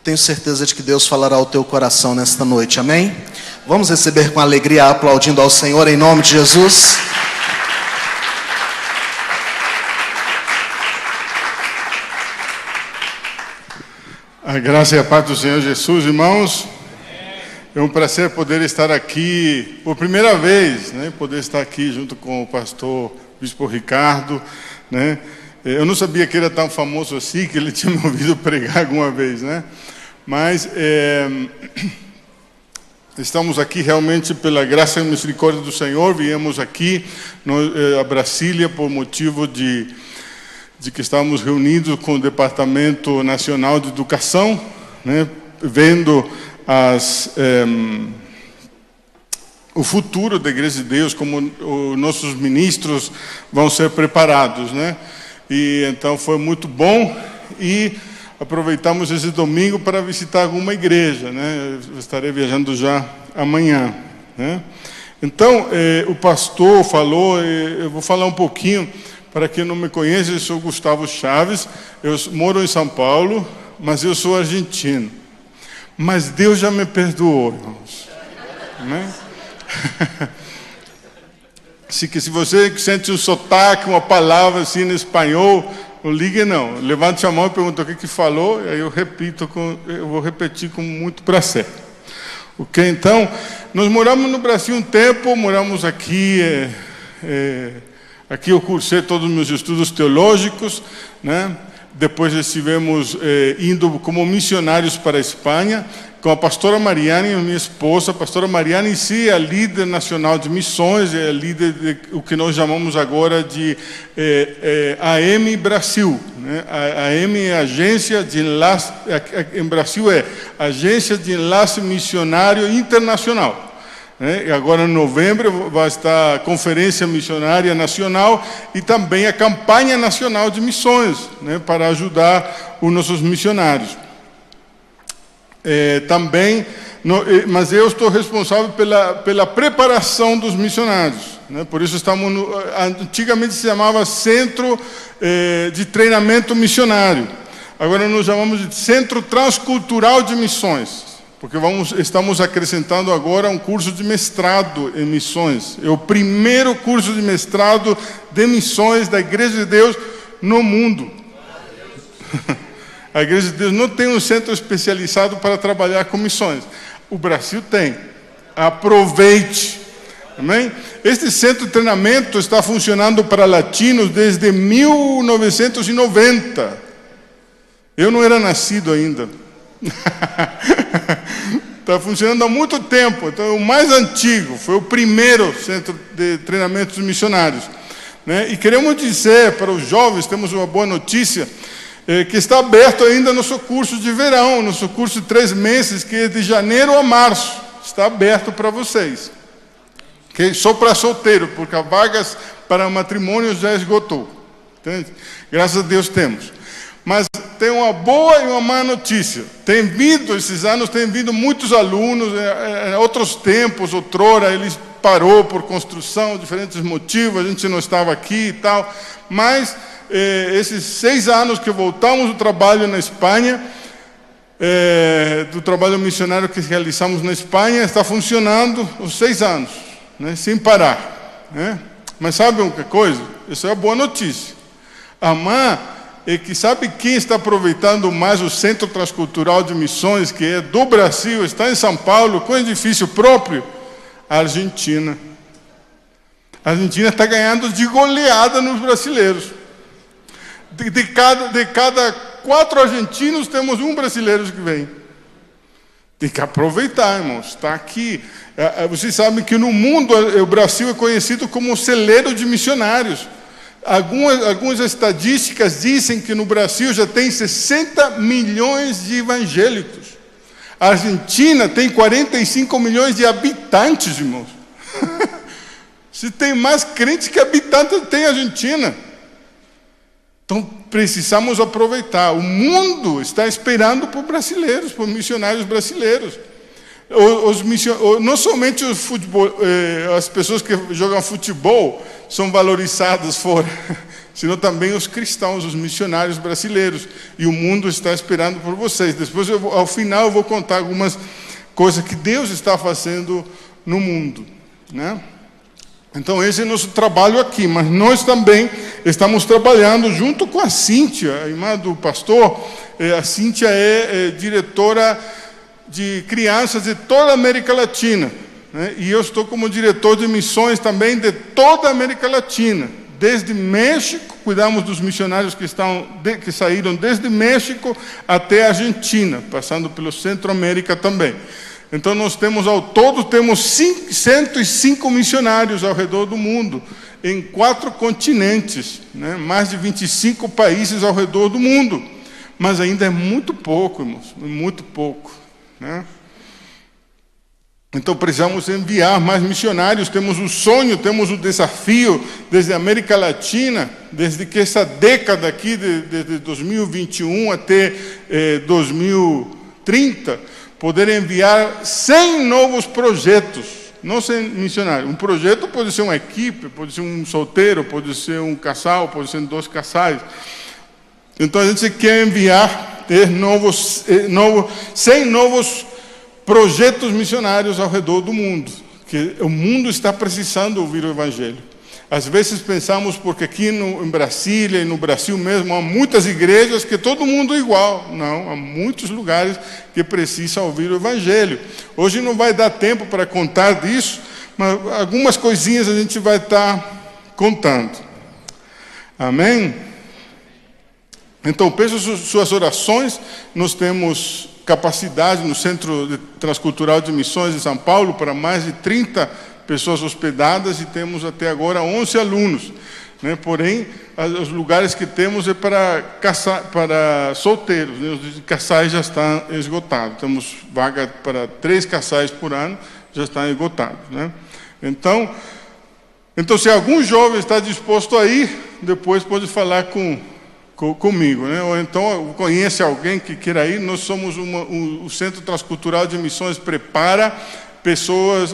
Tenho certeza de que Deus falará ao teu coração nesta noite, amém? Vamos receber com alegria, aplaudindo ao Senhor em nome de Jesus. A graça e a paz do Senhor Jesus, irmãos. É um prazer poder estar aqui por primeira vez, né? Poder estar aqui junto com o pastor Bispo Ricardo, né? Eu não sabia que era tão famoso assim, que ele tinha me ouvido pregar alguma vez, né? Mas estamos aqui realmente pela graça e misericórdia do Senhor. Viemos aqui a Brasília por motivo de que estávamos reunidos com o Departamento Nacional de Educação, né? Vendo o futuro da Igreja de Deus, como os nossos ministros vão ser preparados, né? E então foi muito bom e aproveitamos esse domingo para visitar alguma igreja, né? Eu estarei viajando já amanhã, né? Então, o pastor falou, eu vou falar um pouquinho, para quem não me conhece, eu sou Gustavo Chaves, eu moro em São Paulo, mas eu sou argentino. Mas Deus já me perdoou, irmãos, né? Se você sente um sotaque, uma palavra assim no espanhol, não ligue não. Levante a mão e pergunta o que falou, e aí eu vou repetir com muito prazer. Ok? Então, nós moramos no Brasil um tempo, moramos aqui, aqui eu cursei todos os meus estudos teológicos, né? Depois estivemos indo como missionários para a Espanha, com a pastora Mariane, minha esposa. A pastora Mariane, sim, é a líder nacional de missões, é a líder de o que nós chamamos agora de AM Brasil, né? A AM é a agência de enlace, em Brasil é Agência de Enlace Missionário Internacional. E agora, em novembro, vai estar a Conferência Missionária Nacional e também a Campanha Nacional de Missões, né, para ajudar os nossos missionários. Mas eu estou responsável pela preparação dos missionários, né? Por isso estamos antigamente se chamava Centro de Treinamento Missionário. Agora nós chamamos de Centro Transcultural de Missões. Porque estamos acrescentando agora um curso de mestrado em missões. É o primeiro curso de mestrado de missões da Igreja de Deus no mundo. A Igreja de Deus não tem um centro especializado para trabalhar com missões. O Brasil tem. Aproveite. Amém? Este centro de treinamento está funcionando para latinos desde 1990. Eu não era nascido ainda. Está funcionando há muito tempo. Então, o mais antigo, foi o primeiro centro de treinamentos missionários, né? E queremos dizer para os jovens, temos uma boa notícia, que está aberto ainda nosso curso de verão, nosso curso de 3 meses, que é de janeiro a março, está aberto para vocês, okay? Só para solteiro, porque as vagas para matrimônio já esgotou, entende? Graças a Deus temos. Mas tem uma boa e uma má notícia. Esses anos, tem vindo muitos alunos, em outros tempos, outrora, eles parou por construção, diferentes motivos, a gente não estava aqui e tal, mas esses 6 anos que voltamos do trabalho na Espanha, do trabalho missionário que realizamos na Espanha, está funcionando os 6 anos, né, sem parar, né? Mas sabe uma coisa? Isso é uma boa notícia. A má é que sabe quem está aproveitando mais o Centro Transcultural de Missões, que é do Brasil, está em São Paulo, com edifício próprio? A Argentina. A Argentina está ganhando de goleada nos brasileiros. De cada 4 argentinos, temos um brasileiro que vem. Tem que aproveitar, irmãos. Está aqui. Vocês sabem que no mundo o Brasil é conhecido como celeiro de missionários. Algumas estatísticas dizem que no Brasil já tem 60 milhões de evangélicos. A Argentina tem 45 milhões de habitantes, irmãos. Se tem mais crentes que habitantes, tem a Argentina. Então, precisamos aproveitar. O mundo está esperando por brasileiros, por missionários brasileiros. Não somente as pessoas que jogam futebol são valorizadas fora. Sino também os cristãos, os missionários brasileiros. E o mundo está esperando por vocês. Depois, ao final, eu vou contar algumas coisas que Deus está fazendo no mundo, né? Então, esse é o nosso trabalho aqui, mas nós também estamos trabalhando junto com a Cíntia, a irmã do pastor. A Cíntia é diretora de crianças de toda a América Latina, né? E eu estou como diretor de missões também de toda a América Latina. Desde México, cuidamos dos missionários que saíram desde México até a Argentina, passando pelo Centro-América também. Então, nós temos, ao todo, 105 missionários ao redor do mundo, em 4 continentes, né? Mais de 25 países ao redor do mundo. Mas ainda é muito pouco, irmãos, muito pouco, né? Então, precisamos enviar mais missionários. Temos o sonho, temos o desafio, desde a América Latina, desde que essa década aqui, de 2021 até 2030, poder enviar 100 novos projetos, não 100 missionários. Um projeto pode ser uma equipe, pode ser um solteiro, pode ser um casal, pode ser 2 casais. Então, a gente quer enviar 100 novos projetos missionários ao redor do mundo, que o mundo está precisando ouvir o Evangelho. Às vezes pensamos, porque aqui em Brasília e no Brasil mesmo, há muitas igrejas que todo mundo é igual. Não, há muitos lugares que precisam ouvir o Evangelho. Hoje não vai dar tempo para contar disso, mas algumas coisinhas a gente vai estar contando. Amém? Então, peço suas orações. Nós temos capacidade no Centro Transcultural de Missões de São Paulo para mais de 30 pessoas hospedadas, e temos até agora 11 alunos, né? Porém, os lugares que temos é para solteiros, né? Os casais já estão esgotados. Temos vaga para 3 casais por ano, já estão esgotados, né? Então, se algum jovem está disposto a ir, depois pode falar comigo, né? Ou então conhece alguém que queira ir. Nós somos o Centro Transcultural de Missões prepara pessoas,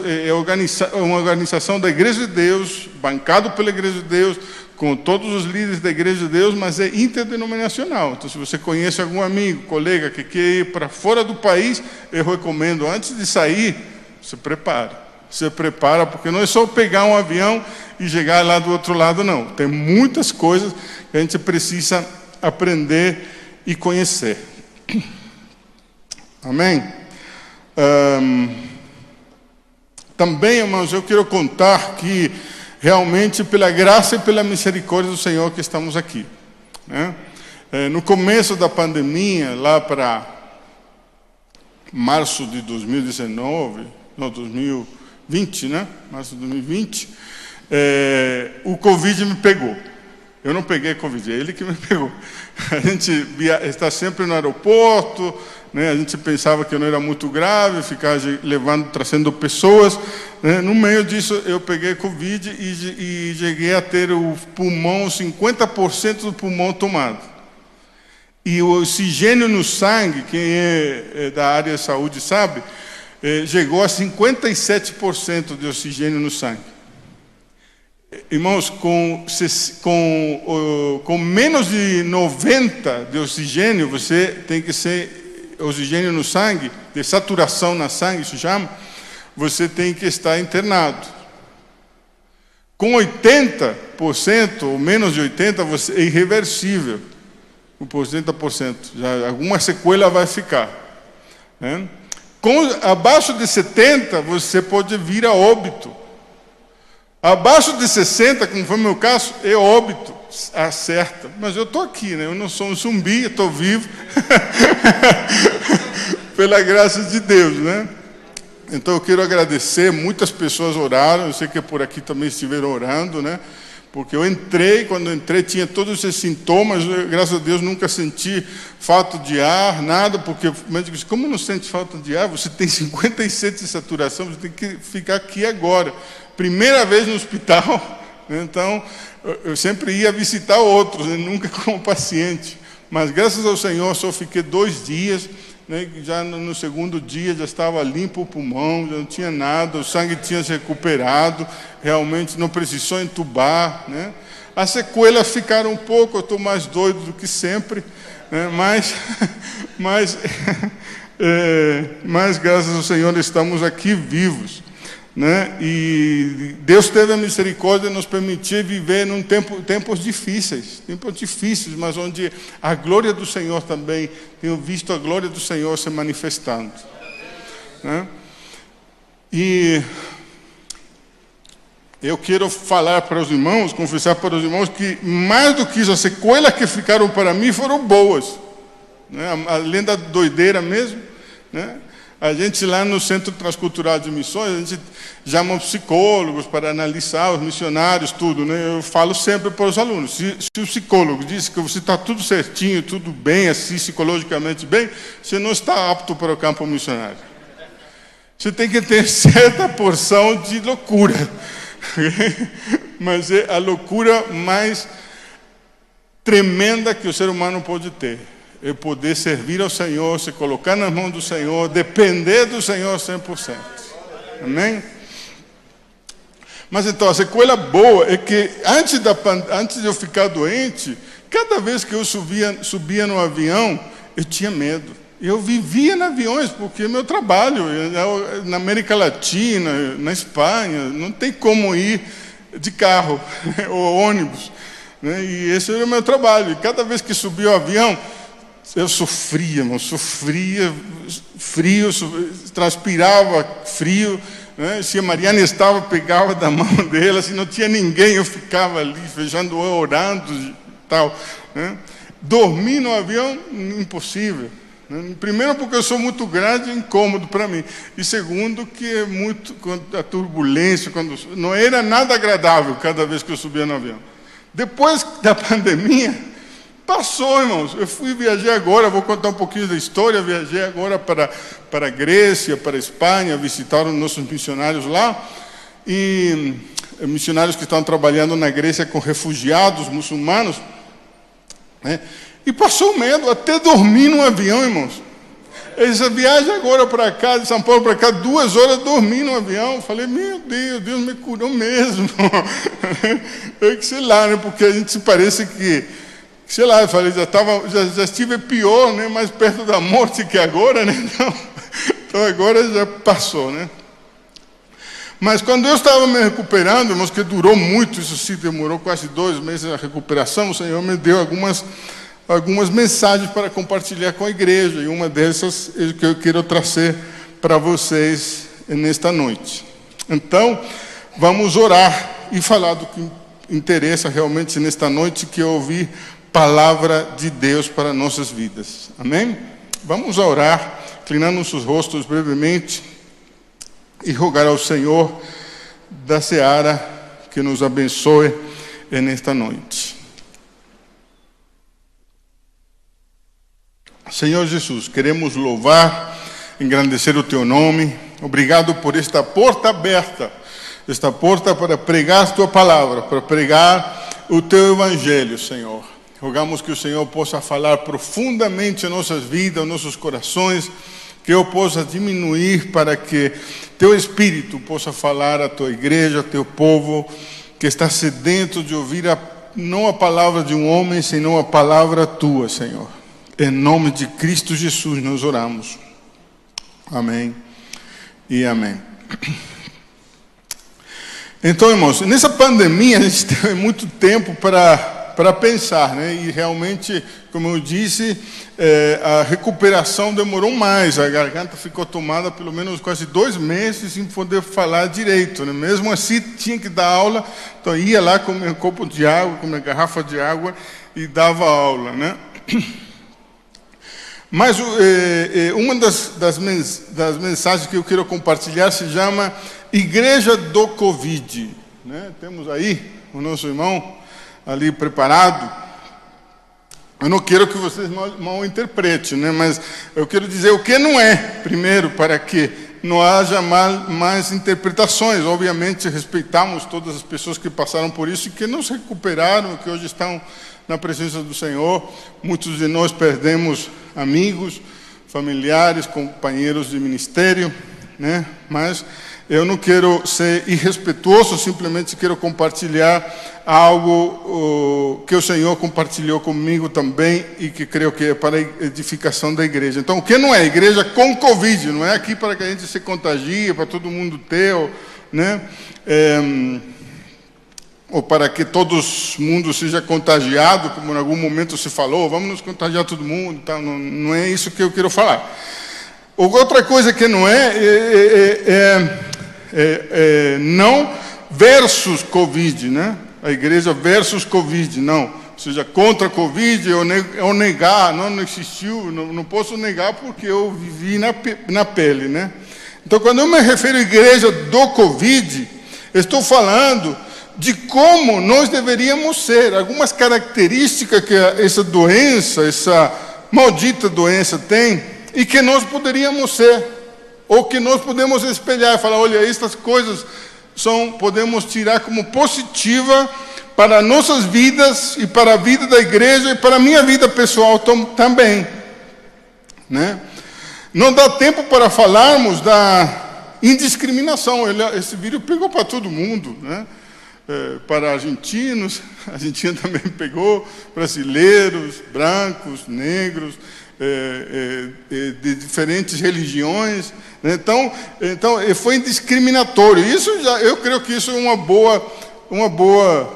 uma organização da Igreja de Deus, bancado pela Igreja de Deus, com todos os líderes da Igreja de Deus, mas é interdenominacional. Então, se você conhece algum amigo, colega que quer ir para fora do país, eu recomendo, antes de sair, se prepara, porque não é só pegar um avião e chegar lá do outro lado, não. Tem muitas coisas que a gente precisa aprender e conhecer. Amém? Também, irmãos, eu quero contar que realmente pela graça e pela misericórdia do Senhor que estamos aqui, né? No começo da pandemia, lá para março de 2020, né? Março de 2020, o Covid me pegou. Eu não peguei Covid, é ele que me pegou. A gente está sempre no aeroporto, né? A gente pensava que não era muito grave, ficar trazendo pessoas, né? No meio disso, eu peguei Covid e cheguei a ter o pulmão, 50% do pulmão tomado. E o oxigênio no sangue, quem é da área de saúde sabe, chegou a 57% de oxigênio no sangue. Irmãos, com menos de 90 de oxigênio, você tem que ser oxigênio no sangue, de saturação na sangue, isso chama, você tem que estar internado. Com 80% ou menos de 80%, você é irreversível. Por 80%, já alguma sequela vai ficar, né? Abaixo de 70%, você pode vir a óbito. Abaixo de 60%, como foi o meu caso, é óbito, acerta. Mas eu estou aqui, né? Eu não sou um zumbi, eu estou vivo. Pela graça de Deus, né? Então eu quero agradecer, muitas pessoas oraram, eu sei que por aqui também estiveram orando, né? Porque quando eu entrei tinha todos esses sintomas, graças a Deus nunca senti falta de ar, nada, porque o médico disse, como não sente falta de ar? Você tem 57 de saturação, você tem que ficar aqui agora. Primeira vez no hospital, né? Então eu sempre ia visitar outros, né? Nunca como paciente. Mas graças ao Senhor só fiquei 2 dias, né? Já no segundo dia já estava limpo o pulmão, já não tinha nada, o sangue tinha se recuperado, realmente não precisou entubar, né? As sequelas ficaram um pouco, eu estou mais doido do que sempre, né? mas graças ao Senhor estamos aqui vivos, né? E Deus teve a misericórdia de nos permitir viver num tempos difíceis, mas onde a glória do Senhor também, tenho visto a glória do Senhor se manifestando, né? E eu quero falar para os irmãos, confessar para os irmãos que mais do que isso, as sequelas que ficaram para mim foram boas, né? Além da doideira mesmo, né? A gente lá no Centro Transcultural de Missões, a gente chama psicólogos para analisar os missionários, tudo, né? Eu falo sempre para os alunos, se o psicólogo diz que você está tudo certinho, tudo bem, assim, psicologicamente bem, você não está apto para o campo missionário. Você tem que ter certa porção de loucura, mas é a loucura mais tremenda que o ser humano pode ter. É poder servir ao Senhor, se colocar nas mãos do Senhor, depender do Senhor 100%. Amém? Mas então, a sequela boa é que antes de eu ficar doente, cada vez que eu subia no avião, eu tinha medo. Eu vivia em aviões, porque é meu trabalho. Na América Latina, na Espanha, não tem como ir de carro ou ônibus, né? E esse era o meu trabalho. E cada vez que subia o avião, eu sofria, irmão, frio, transpirava frio, né? Se a Mariana estava, pegava da mão dela, se não tinha ninguém, eu ficava ali, fechando o olho, orando e tal, né? Dormir no avião, impossível, né? Primeiro porque eu sou muito grande e incômodo para mim, e segundo que é muito, a turbulência, não era nada agradável cada vez que eu subia no avião. Depois da pandemia, passou, irmãos. Eu viajei agora, vou contar um pouquinho da história. Viajei agora para a Grécia, para a Espanha, visitar os nossos missionários lá. E missionários que estão trabalhando na Grécia com refugiados muçulmanos, né? E passou medo, até dormir no avião, irmãos. Essa viagem agora para cá, de São Paulo para cá, 2 horas dormi no avião. Falei, meu Deus, Deus me curou mesmo. Eu que sei lá, né? Porque a gente se parece que, sei lá, eu falei, já estive pior, né? Mais perto da morte que agora, né? Então agora já passou, né? Mas quando eu estava me recuperando, irmãos, que durou muito, isso sim, demorou quase 2 meses a recuperação, o Senhor me deu algumas mensagens para compartilhar com a igreja, e uma dessas é que eu quero trazer para vocês nesta noite. Então, vamos orar e falar do que interessa realmente nesta noite, que é ouvir palavra de Deus para nossas vidas. Amém? Vamos orar, inclinando nossos rostos brevemente e rogar ao Senhor da seara que nos abençoe nesta noite. Senhor Jesus, queremos louvar, engrandecer o Teu nome. Obrigado por esta porta aberta, esta porta para pregar a Tua palavra, para pregar o Teu Evangelho, Senhor. Rogamos que o Senhor possa falar profundamente em nossas vidas, em nossos corações, que eu possa diminuir para que Teu Espírito possa falar à Tua igreja, ao Teu povo, que está sedento de ouvir não a palavra de um homem, senão a palavra Tua, Senhor. Em nome de Cristo Jesus nós oramos. Amém e amém. Então, irmãos, nessa pandemia a gente teve muito tempo para pensar, né? E realmente, como eu disse, a recuperação demorou mais. A garganta ficou tomada pelo menos quase 2 meses sem poder falar direito, né? Mesmo assim, tinha que dar aula. Então, ia lá com meu copo de água, com minha garrafa de água e dava aula, né? Mas uma das mensagens que eu quero compartilhar se chama Igreja do Covid, né? Temos aí o nosso irmão ali preparado. Eu não quero que vocês mal interpretem, né? Mas eu quero dizer o que não é, primeiro, para que não haja mais interpretações. Obviamente, respeitamos todas as pessoas que passaram por isso e que não se recuperaram, que hoje estão na presença do Senhor. Muitos de nós perdemos amigos, familiares, companheiros de ministério, né? Mas Eu não quero ser irrespetuoso, simplesmente quero compartilhar algo que o Senhor compartilhou comigo também e que creio que é para a edificação da igreja. Então, o que não é? Igreja com Covid, não é aqui para que a gente se contagie, para todo mundo ter, né? Ou para que todo mundo seja contagiado, como em algum momento se falou, vamos nos contagiar todo mundo, tá? Não é isso que eu quero falar. Outra coisa que não não versus Covid, né? A igreja versus Covid, não. Ou seja, contra Covid ou negar, não existiu, não posso negar porque eu vivi na pele, né? Então, quando eu me refiro à igreja do Covid, estou falando de como nós deveríamos ser, algumas características que essa doença, essa maldita doença tem, e que nós poderíamos ser, ou que nós podemos espelhar e falar, olha, estas coisas podemos tirar como positiva para nossas vidas e para a vida da igreja e para a minha vida pessoal também, né? Não dá tempo para falarmos da indiscriminação. Esse vírus pegou para todo mundo, né? Para argentinos, a Argentina também pegou, brasileiros, brancos, negros, de diferentes religiões, né? Então foi indiscriminatório. Eu creio que isso é uma boa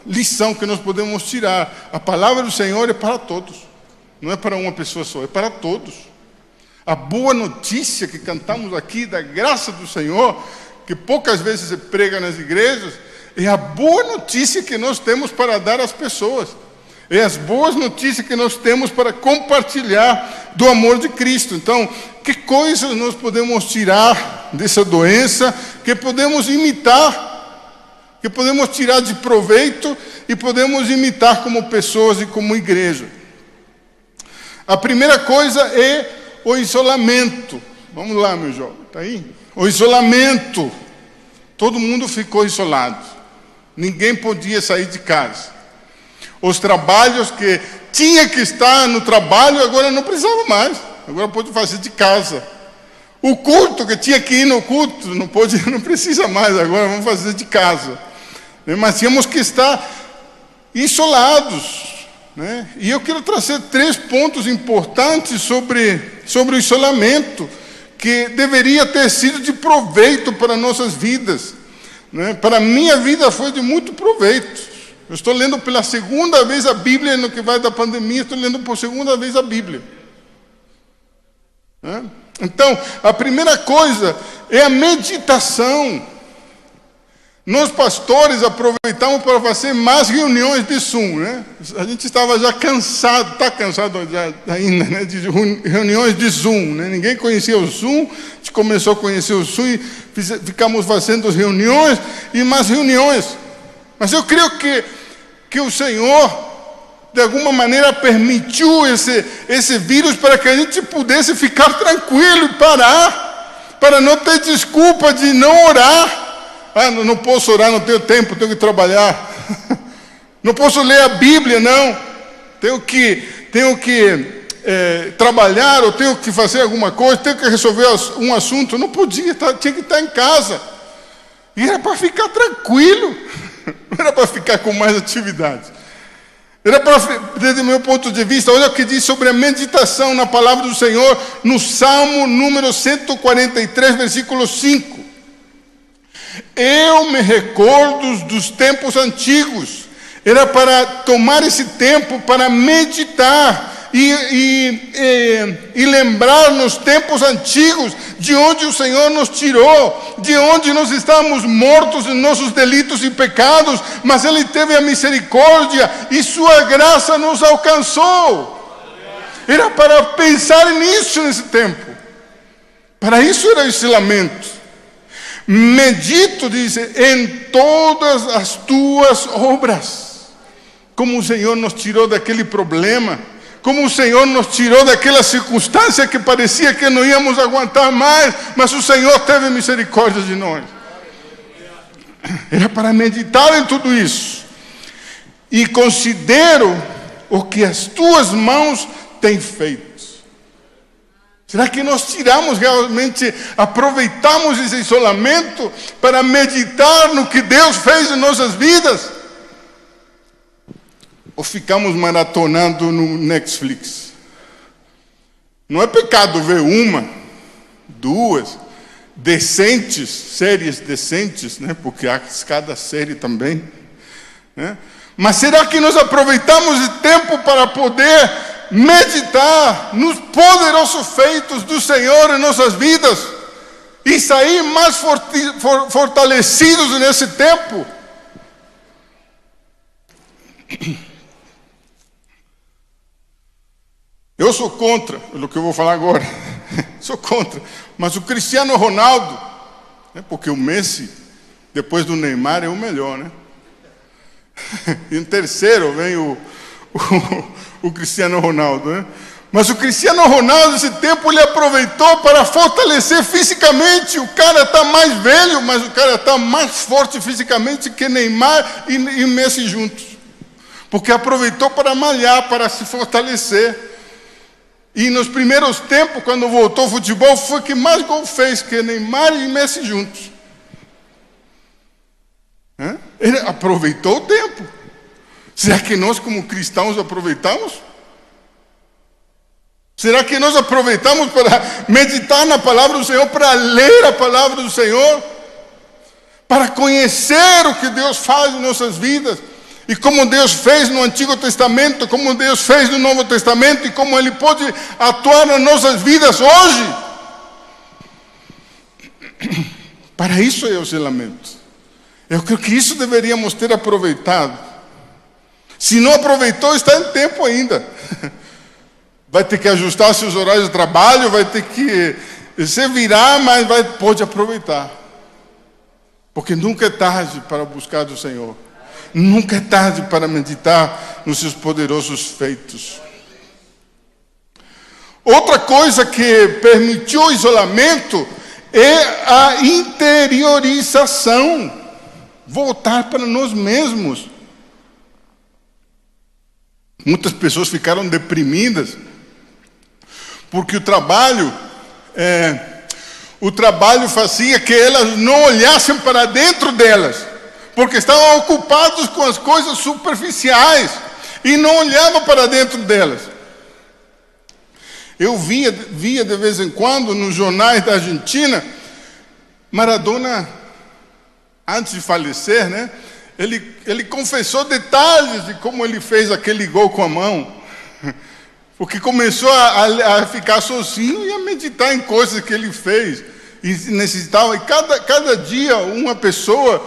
lição que nós podemos tirar. A palavra do Senhor é para todos, não é para uma pessoa só, é para todos. A boa notícia que cantamos aqui da graça do Senhor, que poucas vezes se prega nas igrejas, é a boa notícia que nós temos para dar às pessoas. É as boas notícias que nós temos para compartilhar do amor de Cristo. Então, que coisas nós podemos tirar dessa doença, que podemos imitar, que podemos tirar de proveito e podemos imitar como pessoas e como igreja. A primeira coisa é o isolamento. Vamos lá, meu jovem, está aí? O isolamento. Todo mundo ficou isolado. Ninguém podia sair de casa. Os trabalhos que tinha que estar no trabalho, agora não precisava mais. Agora pode fazer de casa. O culto que tinha que ir no culto, não precisa mais, agora vamos fazer de casa. Mas tínhamos que estar isolados, né? E eu quero trazer 3 pontos importantes sobre o isolamento, que deveria ter sido de proveito para nossas vidas, né? Para a minha vida foi de muito proveito. Eu estou lendo pela segunda vez a Bíblia, no que vai da pandemia, estou lendo por segunda vez a Bíblia. Então, a primeira coisa é a meditação. Nós, pastores, aproveitamos para fazer mais reuniões de Zoom, né? A gente estava já cansado, está cansado já ainda, né? De reuniões de Zoom, né? Ninguém conhecia o Zoom, a gente começou a conhecer o Zoom e ficamos fazendo reuniões e mais reuniões. Mas eu creio que o Senhor, de alguma maneira, permitiu esse vírus para que a gente pudesse ficar tranquilo e parar, para não ter desculpa de não orar. Não posso orar, não tenho tempo, tenho que trabalhar. Não posso ler a Bíblia, não. Tenho que trabalhar, ou tenho que fazer alguma coisa, tenho que resolver um assunto. Eu não podia, tinha que estar em casa. E era para ficar tranquilo. Não era para ficar com mais atividade. Era para, desde o meu ponto de vista, olha o que diz sobre a meditação na palavra do Senhor, no Salmo número 143, versículo 5. Eu me recordo dos tempos antigos. Era para tomar esse tempo para meditar e lembrar nos tempos antigos de onde o Senhor nos tirou, de onde nós estávamos mortos em nossos delitos e pecados, mas Ele teve a misericórdia e Sua graça nos alcançou. Era para pensar nisso nesse tempo. Para isso era o isolamento. Medito, diz, em todas as tuas obras. Como o Senhor nos tirou daquele problema, como o Senhor nos tirou daquela circunstância que parecia que não íamos aguentar mais, mas o Senhor teve misericórdia de nós. Era para meditar em tudo isso. E considero o que as tuas mãos têm feito. Será que nós tiramos realmente, aproveitamos esse isolamento para meditar no que Deus fez em nossas vidas? Ou ficamos maratonando no Netflix? Não é pecado ver uma, duas, decentes, séries decentes, né? Porque há cada série também, né? Mas será que nós aproveitamos o tempo para poder meditar nos poderosos feitos do Senhor em nossas vidas e sair mais fortalecidos nesse tempo? Eu sou contra, o que eu vou falar agora, sou contra, mas o Cristiano Ronaldo, né, porque o Messi, depois do Neymar, é o melhor, né? E em terceiro vem o Cristiano Ronaldo, né? Mas o Cristiano Ronaldo, esse tempo, ele aproveitou para fortalecer fisicamente. O cara está mais velho, mas o cara está mais forte fisicamente que Neymar e Messi juntos. Porque aproveitou para malhar, para se fortalecer. E nos primeiros tempos, quando voltou ao futebol, foi que mais gol fez que Neymar e Messi juntos. Ele aproveitou o tempo. Será que nós, como cristãos, aproveitamos? Será que nós aproveitamos para meditar na palavra do Senhor, para ler a palavra do Senhor, para conhecer o que Deus faz em nossas vidas, e como Deus fez no Antigo Testamento, como Deus fez no Novo Testamento, e como Ele pode atuar nas nossas vidas hoje? Para isso é o isolamento. Eu creio que isso deveríamos ter aproveitado. Se não aproveitou, está em tempo ainda. Vai ter que ajustar seus horários de trabalho, vai ter que se virar, mas pode aproveitar. Porque nunca é tarde para buscar do Senhor. Nunca é tarde para meditar nos seus poderosos feitos. Outra coisa que permitiu o isolamento é a interiorização. Voltar para nós mesmos. Muitas pessoas ficaram deprimidas porque o trabalho fazia que elas não olhassem para dentro delas, porque estavam ocupados com as coisas superficiais e não olhavam para dentro delas. Eu via de vez em quando nos jornais da Argentina, Maradona, antes de falecer, né? Ele confessou detalhes de como ele fez aquele gol com a mão. Porque começou a ficar sozinho e a meditar em coisas que ele fez. E necessitava. E cada dia uma pessoa,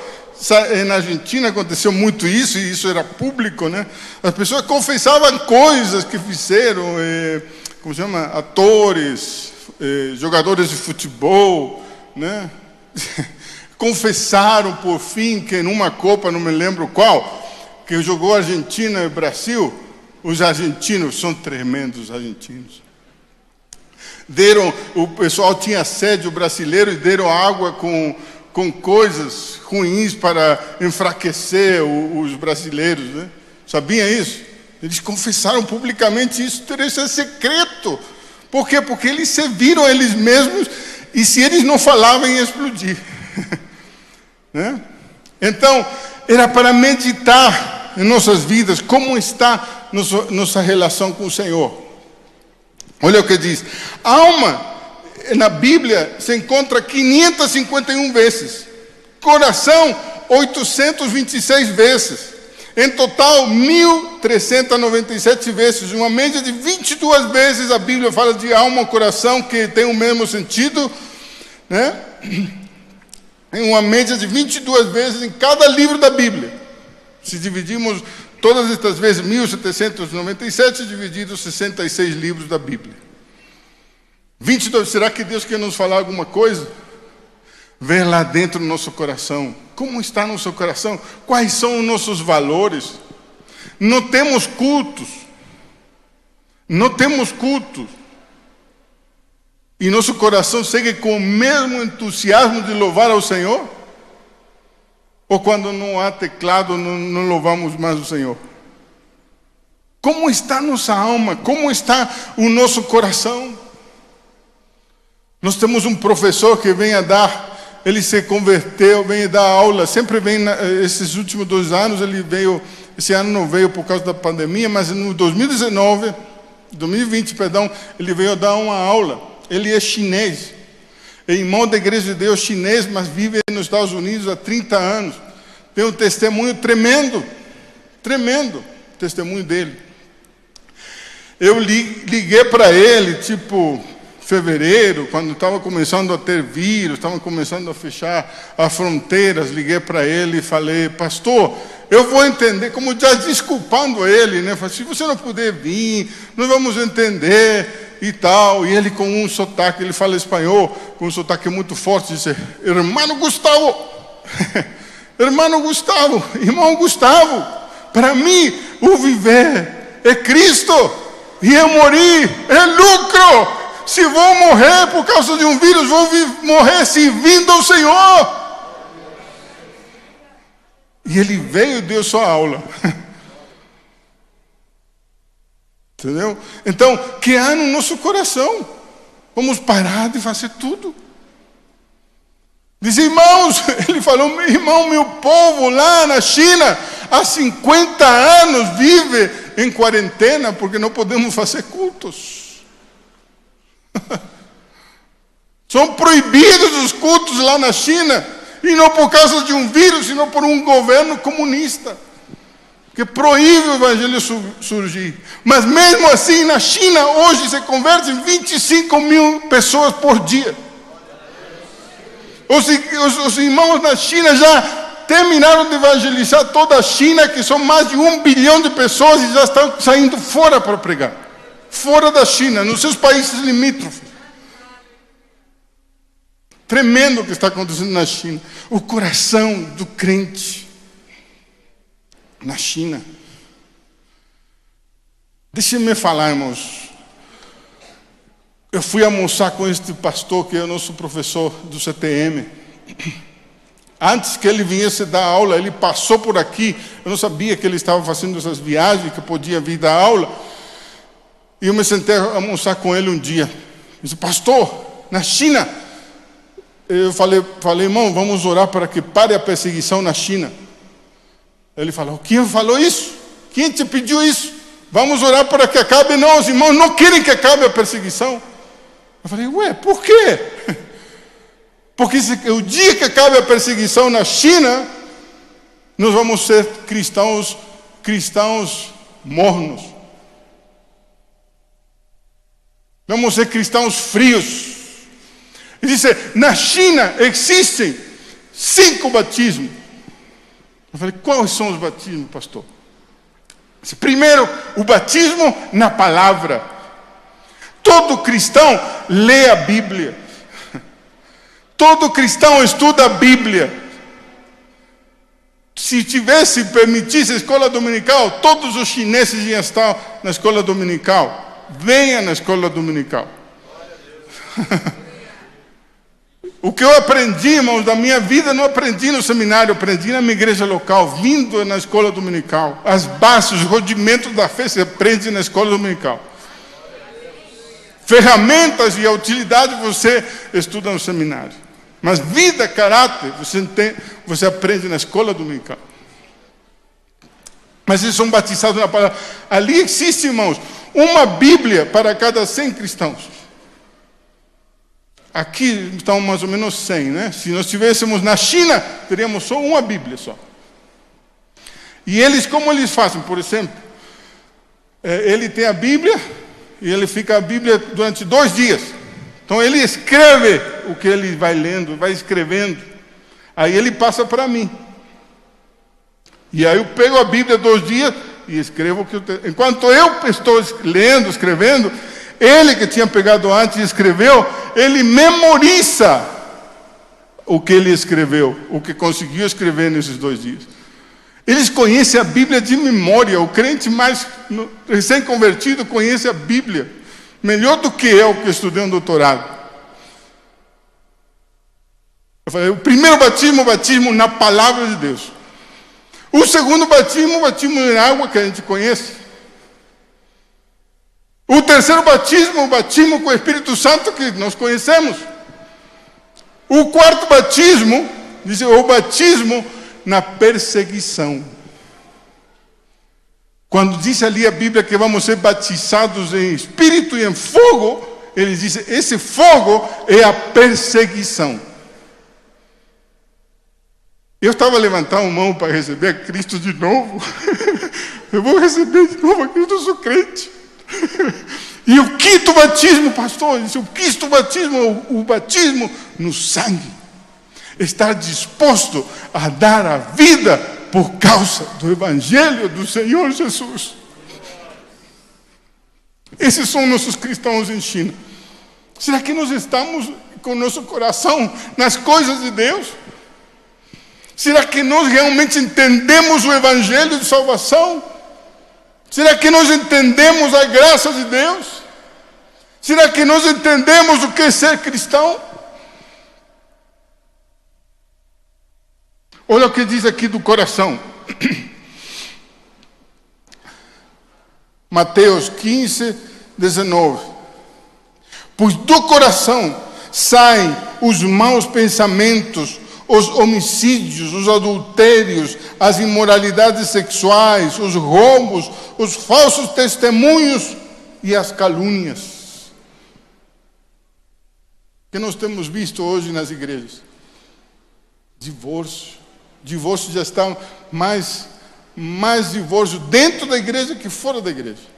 na Argentina aconteceu muito isso, e isso era público, né? As pessoas confessavam coisas que fizeram, como se chama? Atores, jogadores de futebol, né? Confessaram por fim que numa Copa, não me lembro qual, que jogou Argentina e Brasil, os argentinos são tremendos argentinos. O pessoal tinha sede, o brasileiro, e deram água com coisas ruins para enfraquecer os brasileiros, né? Sabia isso? Eles confessaram publicamente isso, isso é secreto. Por quê? Porque eles se viram eles mesmos, e se eles não falavam, ia explodir. Né? Então, era para meditar em nossas vidas como está nossa relação com o Senhor. Olha o que diz: alma, na Bíblia, se encontra 551 vezes, coração, 826 vezes, em total, 1.397 vezes, uma média de 22 vezes a Bíblia fala de alma, coração, que tem o mesmo sentido, né? Em uma média de 22 vezes em cada livro da Bíblia. Se dividimos todas estas vezes, 1.797, divididos 66 livros da Bíblia. 22, será que Deus quer nos falar alguma coisa? Ver lá dentro do nosso coração. Como está nosso coração? Quais são os nossos valores? Não temos cultos. Não temos cultos. E nosso coração segue com o mesmo entusiasmo de louvar ao Senhor? Ou quando não há teclado, não louvamos mais o Senhor? Como está nossa alma? Como está o nosso coração? Nós temos um professor que vem a dar, ele se converteu, vem dar aula, sempre vem, esses últimos 2 anos, ele veio, esse ano não veio por causa da pandemia, mas no 2020, ele veio dar uma aula. Ele é chinês, é irmão da Igreja de Deus chinês, mas vive nos Estados Unidos há 30 anos. Tem um testemunho tremendo, testemunho dele. Eu liguei para ele, tipo, fevereiro, quando estava começando a ter vírus, estava começando a fechar as fronteiras, liguei para ele e falei, pastor, eu vou entender, como já desculpando ele, né? Falei, se você não puder vir, nós vamos entender e tal. E ele com um sotaque, ele fala espanhol, com um sotaque muito forte, disse, irmão Gustavo, irmão Gustavo, para mim o viver é Cristo e eu morir é lucro. Se vou morrer por causa de um vírus, vou morrer servindo ao Senhor. E ele veio e deu sua aula. Entendeu? Então, que há no nosso coração? Vamos parar de fazer tudo. Diz, irmãos, ele falou, meu irmão, meu povo lá na China, há 50 anos vive em quarentena, porque não podemos fazer cultos. São proibidos os cultos lá na China, e não por causa de um vírus, senão por um governo comunista, que proíbe o evangelho surgir. Mas mesmo assim, na China, hoje se convertem 25 mil pessoas por dia. Os irmãos na China já terminaram de evangelizar toda a China, que são mais de 1 bilhão de pessoas, e já estão saindo fora para pregar. Fora da China, nos seus países limítrofes. Tremendo o que está acontecendo na China. O coração do crente na China. Deixe-me falar, irmãos. Eu fui almoçar com este pastor, que é o nosso professor do CTM. Antes que ele viesse dar aula, ele passou por aqui. Eu não sabia que ele estava fazendo essas viagens, que podia vir dar aula. E eu me sentei a almoçar com ele um dia. Ele disse, pastor, na China... Eu falei, irmão, vamos orar para que pare a perseguição na China. Ele falou, quem falou isso? Quem te pediu isso? Vamos orar para que acabe. Não, os irmãos não querem que acabe a perseguição. Eu falei, por quê? Porque o dia que acabe a perseguição na China, nós vamos ser cristãos mornos. Vamos ser cristãos frios. Ele disse, na China existem 5 batismos. Eu falei, quais são os batismos, pastor? Disse, primeiro, o batismo na palavra. Todo cristão lê a Bíblia. Todo cristão estuda a Bíblia. Se permitisse a escola dominical, todos os chineses iam estar na escola dominical. Venha na escola dominical. O que eu aprendi, irmãos, da minha vida, não aprendi no seminário, aprendi na minha igreja local, vindo na escola dominical. As bases, os rudimentos da fé se aprende na escola dominical. Ferramentas e a utilidade você estuda no seminário. Mas vida, caráter, você aprende na escola dominical. Mas eles são batizados na palavra. Ali existe, irmãos, uma Bíblia para cada 100 cristãos. Aqui estão mais ou menos 100, né? Se nós estivéssemos na China, teríamos só uma Bíblia só. E eles, como eles fazem? Por exemplo, ele tem a Bíblia e ele fica a Bíblia durante 2 dias. Então ele escreve o que ele vai lendo, vai escrevendo. Aí ele passa para mim. E aí eu pego a Bíblia 2 dias e escrevo o que eu tenho. Enquanto eu estou lendo, escrevendo, ele que tinha pegado antes e escreveu, ele memoriza o que ele escreveu, o que conseguiu escrever nesses 2 dias. Eles conhecem a Bíblia de memória. O crente mais recém-convertido conhece a Bíblia melhor do que eu, que estudei um doutorado. Eu falei, o primeiro batismo, o batismo na palavra de Deus. O segundo batismo, o batismo em água, que a gente conhece. O terceiro batismo, o batismo com o Espírito Santo, que nós conhecemos. O quarto batismo, diz o batismo na perseguição. Quando diz ali a Bíblia que vamos ser batizados em espírito e em fogo, ele diz, esse fogo é a perseguição. Eu estava levantando a mão para receber a Cristo de novo. Eu vou receber de novo a Cristo, eu sou crente. E o quinto batismo, pastor, disse, o quinto batismo, o batismo no sangue. Estar disposto a dar a vida por causa do Evangelho do Senhor Jesus. Esses são nossos cristãos em China. Será que nós estamos com nosso coração nas coisas de Deus? Será que nós realmente entendemos o Evangelho de salvação? Será que nós entendemos a graça de Deus? Será que nós entendemos o que é ser cristão? Olha o que diz aqui do coração. Mateus 15, 19. Pois do coração saem os maus pensamentos, os homicídios, os adultérios, as imoralidades sexuais, os roubos, os falsos testemunhos e as calúnias. Que nós temos visto hoje nas igrejas? Divórcio. Divórcio já está mais divórcio dentro da igreja que fora da igreja.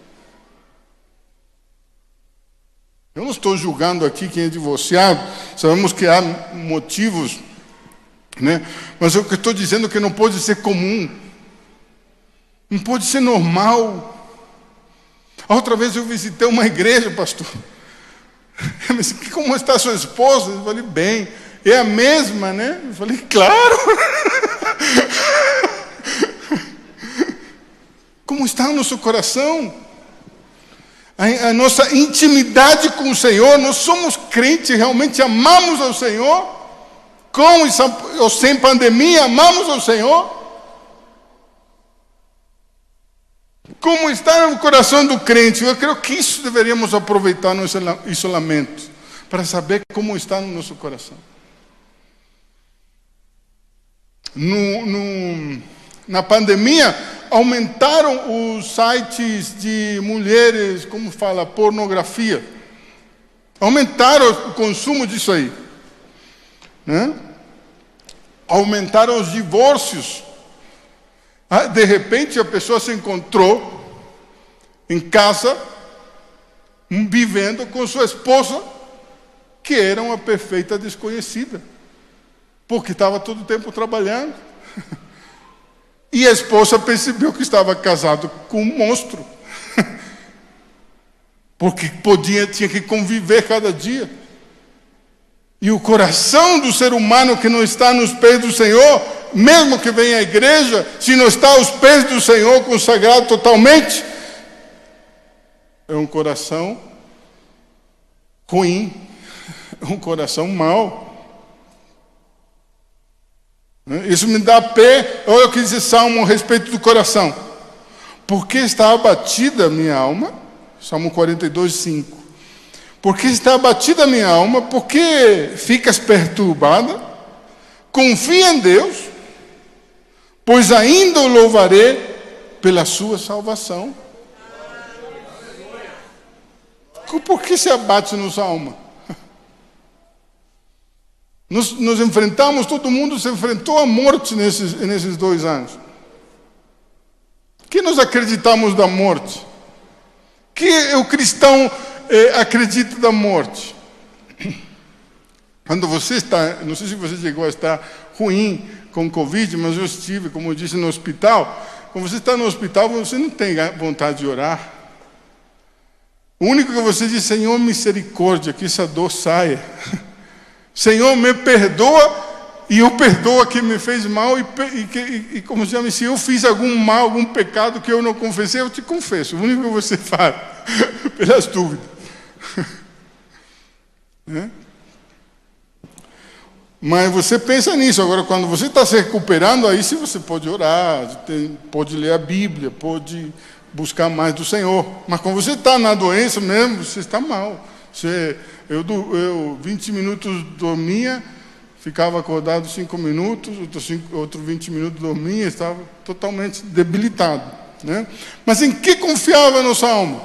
Eu não estou julgando aqui quem é divorciado, sabemos que há motivos, né? Mas o que eu estou dizendo é que não pode ser comum, não pode ser normal. A outra vez eu visitei uma igreja, pastor. Eu disse, como está a sua esposa? Eu falei, bem. É a mesma, né? Eu falei, claro. Como está o nosso coração? A nossa intimidade com o Senhor. Nós somos crentes, realmente amamos ao Senhor. Com ou sem pandemia, amamos ao Senhor. Como está o coração do crente? Eu creio que isso deveríamos aproveitar no isolamento, para saber como está no nosso coração. Na pandemia, aumentaram os sites de mulheres, como fala, pornografia. Aumentaram o consumo disso aí, né? Aumentaram os divórcios. De repente a pessoa se encontrou em casa, vivendo com sua esposa, que era uma perfeita desconhecida, porque estava todo o tempo trabalhando. E a esposa percebeu que estava casado com um monstro, porque tinha que conviver cada dia. E o coração do ser humano que não está nos pés do Senhor, mesmo que venha à igreja, se não está aos pés do Senhor, consagrado totalmente, é um coração ruim, é um coração mau. Isso me dá pé. Olha o que diz Salmo a respeito do coração. Porque está abatida a minha alma, Salmo 42, 5. Porque está abatida a minha alma, porque ficas perturbada? Confia em Deus, pois ainda o louvarei pela sua salvação. Por que se abate nossa alma? Nos enfrentamos, todo mundo se enfrentou à morte nesses 2 anos. Que nós acreditamos da morte? Que o cristão acredita da morte? Quando você está, não sei se você chegou a estar ruim com Covid, mas eu estive, como eu disse, no hospital. Quando você está no hospital, você não tem vontade de orar. O único que você diz, Senhor, misericórdia, que essa dor saia. Senhor, me perdoa, e eu perdoo a quem me fez mal, e como se chama, se eu fiz algum mal, algum pecado que eu não confessei, eu te confesso. O único que você faz, pelas dúvidas. Né? Mas você pensa nisso. Agora, quando você está se recuperando, aí sim você pode orar, pode ler a Bíblia, pode buscar mais do Senhor. Mas quando você está na doença mesmo, você está mal. Eu 20 minutos dormia, ficava acordado 5 minutos, outros 20 minutos dormia, estava totalmente debilitado, né? Mas em que confiava nossa alma?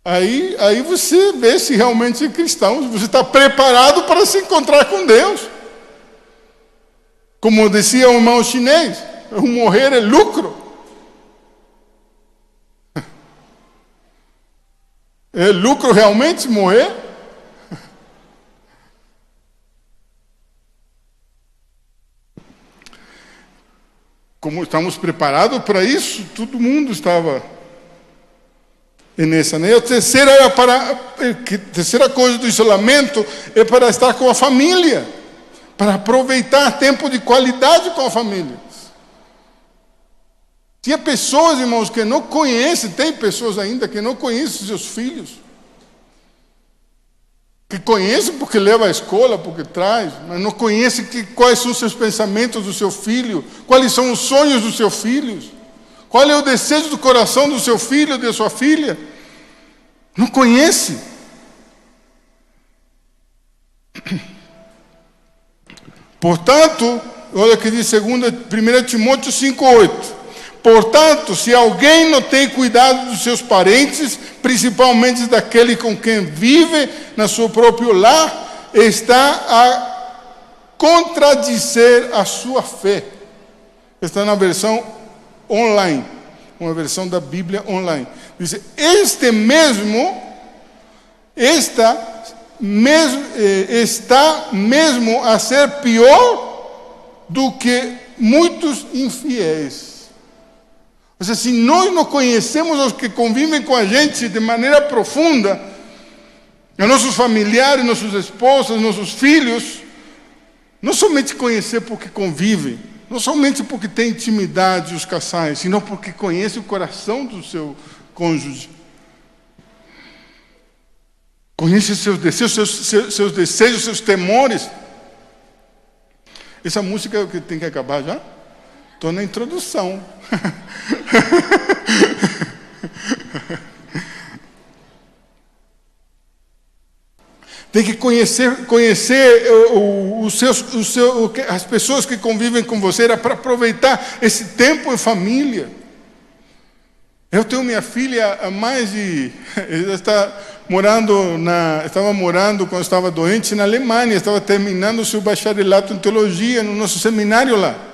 Aí você vê se realmente é cristão, se você está preparado para se encontrar com Deus. Como dizia o irmão chinês, o morrer é lucro. É lucro realmente morrer? Como estamos preparados para isso, todo mundo estava nessa, né? A terceira coisa do isolamento é para estar com a família, para aproveitar tempo de qualidade com a família. Tinha pessoas, irmãos, que não conhecem, tem pessoas ainda que não conhecem seus filhos. Que conhecem porque leva à escola, porque traz, mas não conhecem quais são os seus pensamentos do seu filho, quais são os sonhos dos seus filhos, qual é o desejo do coração do seu filho, da sua filha. Não conhece. Portanto, olha o que diz 1 Timóteo 5,8. Portanto, se alguém não tem cuidado dos seus parentes, principalmente daquele com quem vive no seu próprio lar, está a contradizer a sua fé. Está na versão online, uma versão da Bíblia online. Diz: está mesmo a ser pior do que muitos infiéis. Ou seja, se nós não conhecemos os que convivem com a gente de maneira profunda, nossos familiares, nossos esposos, nossos filhos, não somente conhecer porque convivem, não somente porque tem intimidade os casais, senão porque conhece o coração do seu cônjuge. Conhece seus desejos, seus temores. Essa música que tem que acabar já? Estou na introdução. Tem que conhecer as pessoas que convivem com você, era para aproveitar esse tempo em família. Eu tenho minha filha há mais de... estava morando quando estava doente na Alemanha, estava terminando o seu bacharelato em teologia no nosso seminário lá.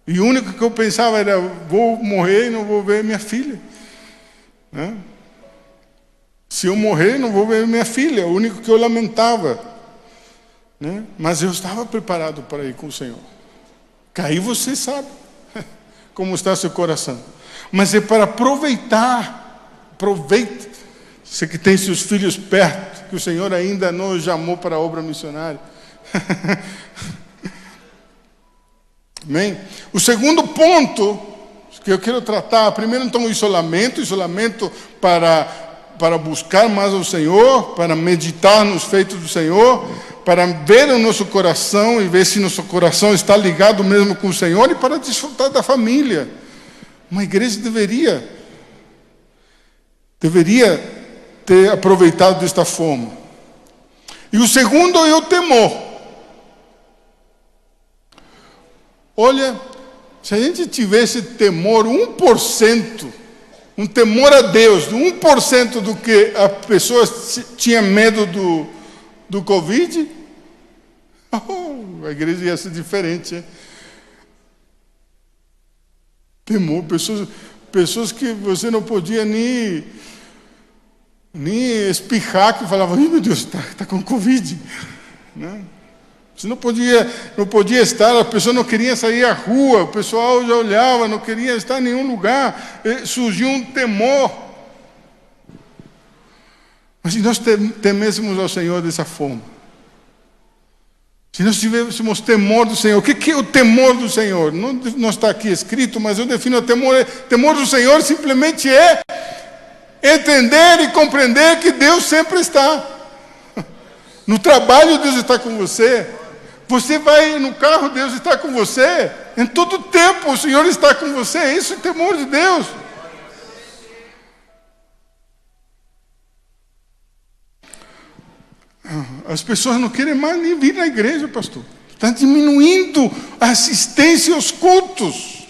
E o único que eu pensava era: vou morrer e não vou ver minha filha, né? Se eu morrer, não vou ver minha filha. O único que eu lamentava, né? Mas eu estava preparado para ir com o Senhor. Que aí você sabe como está seu coração. Mas é para aproveitar. Aproveite. Você que tem seus filhos perto, que o Senhor ainda não os chamou para a obra missionária. Amém? O segundo ponto que eu quero tratar, primeiro então o isolamento para buscar mais o Senhor, para meditar nos feitos do Senhor, para ver o nosso coração e ver se nosso coração está ligado mesmo com o Senhor, e para desfrutar da família. Uma igreja deveria ter aproveitado desta forma. E o segundo é o temor. Olha, se a gente tivesse temor, 1%, um temor a Deus, 1% do que a pessoa tinha medo do Covid, a igreja ia ser diferente, hein? Temor, pessoas que você não podia nem espirrar, que falavam: ai meu Deus, está com Covid, né? Você não podia estar, a pessoa não queria sair à rua, o pessoal já olhava, não queria estar em nenhum lugar, surgiu um temor. Mas se nós temêssemos ao Senhor dessa forma, se nós tivéssemos temor do Senhor, o que é o temor do Senhor? Não está aqui escrito, mas eu defino o temor. Temor do Senhor simplesmente é entender e compreender que Deus sempre está. No trabalho, Deus está com você. Você vai no carro, Deus está com você. Em todo tempo o Senhor está com você. Isso é temor de Deus. as pessoas não querem mais nem vir na igreja, pastor. Está diminuindo a assistência aos cultos.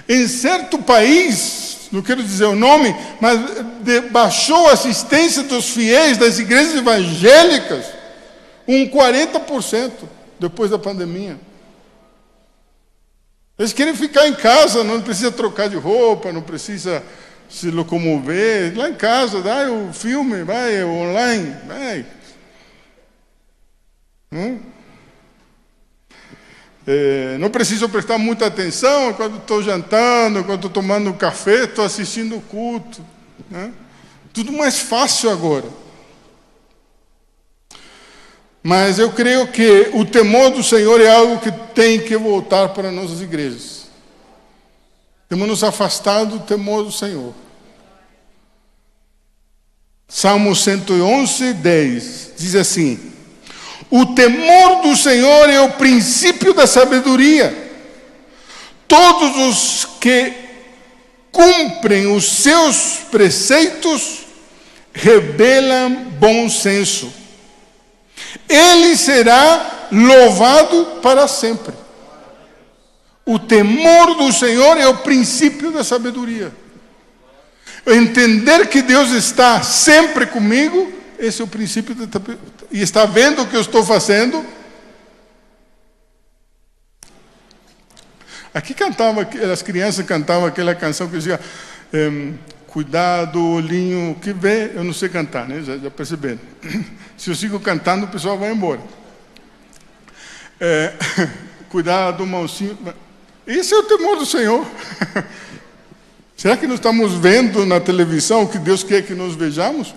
Em certo país, não quero dizer o nome, mas baixou a assistência dos fiéis das igrejas evangélicas 40% depois da pandemia. Eles querem ficar em casa, não precisa trocar de roupa, não precisa se locomover. Lá em casa, dá o filme, vai, online, vai. Não preciso prestar muita atenção quando estou jantando, quando estou tomando um café, estou assistindo o culto. Tudo mais fácil agora. Mas eu creio que o temor do Senhor é algo que tem que voltar para nossas igrejas. Temos nos afastado do temor do Senhor. Salmo 111, 10, diz assim: o temor do Senhor é o princípio da sabedoria. Todos os que cumprem os seus preceitos revelam bom senso. Ele será louvado para sempre. O temor do Senhor é o princípio da sabedoria. Entender que Deus está sempre comigo, esse é o princípio da sabedoria. E está vendo o que eu estou fazendo. Aqui as crianças cantavam aquela canção que dizia: cuidado, olhinho que vê. Eu não sei cantar, né? Já perceberam. Se eu sigo cantando, o pessoal vai embora. Cuidado, mãozinho. Esse é o temor do Senhor. Será que nós estamos vendo na televisão o que Deus quer que nós vejamos?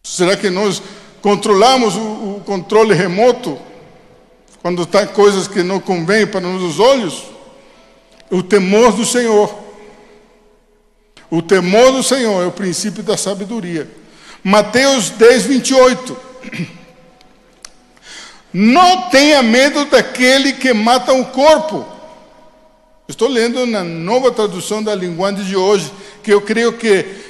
Será que nós controlamos o controle remoto quando está coisas que não convêm para nossos olhos? O temor do Senhor. O temor do Senhor é o princípio da sabedoria. Mateus 10, 28. Não tenha medo daquele que mata o corpo. Estou lendo na nova tradução da linguagem de hoje, que eu creio que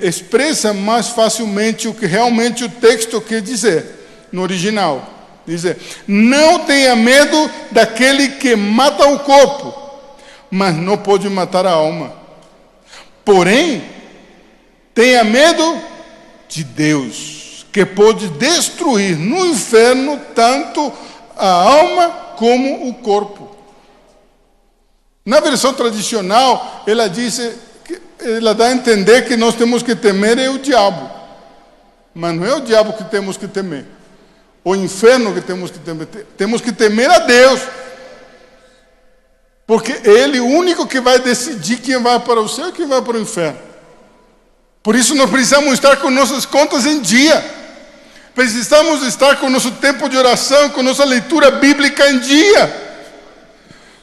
expressa mais facilmente o que realmente o texto quer dizer, no original. Dizer: não tenha medo daquele que mata o corpo, mas não pode matar a alma. Porém, tenha medo de Deus, que pode destruir no inferno tanto a alma como o corpo. Na versão tradicional, ela dá a entender que nós temos que temer é o diabo. Mas não é o diabo que temos que temer. O inferno que temos que temer. Temos que temer a Deus. Porque Ele é o único que vai decidir quem vai para o céu e quem vai para o inferno. Por isso nós precisamos estar com nossas contas em dia. Precisamos estar com o nosso tempo de oração, com nossa leitura bíblica em dia.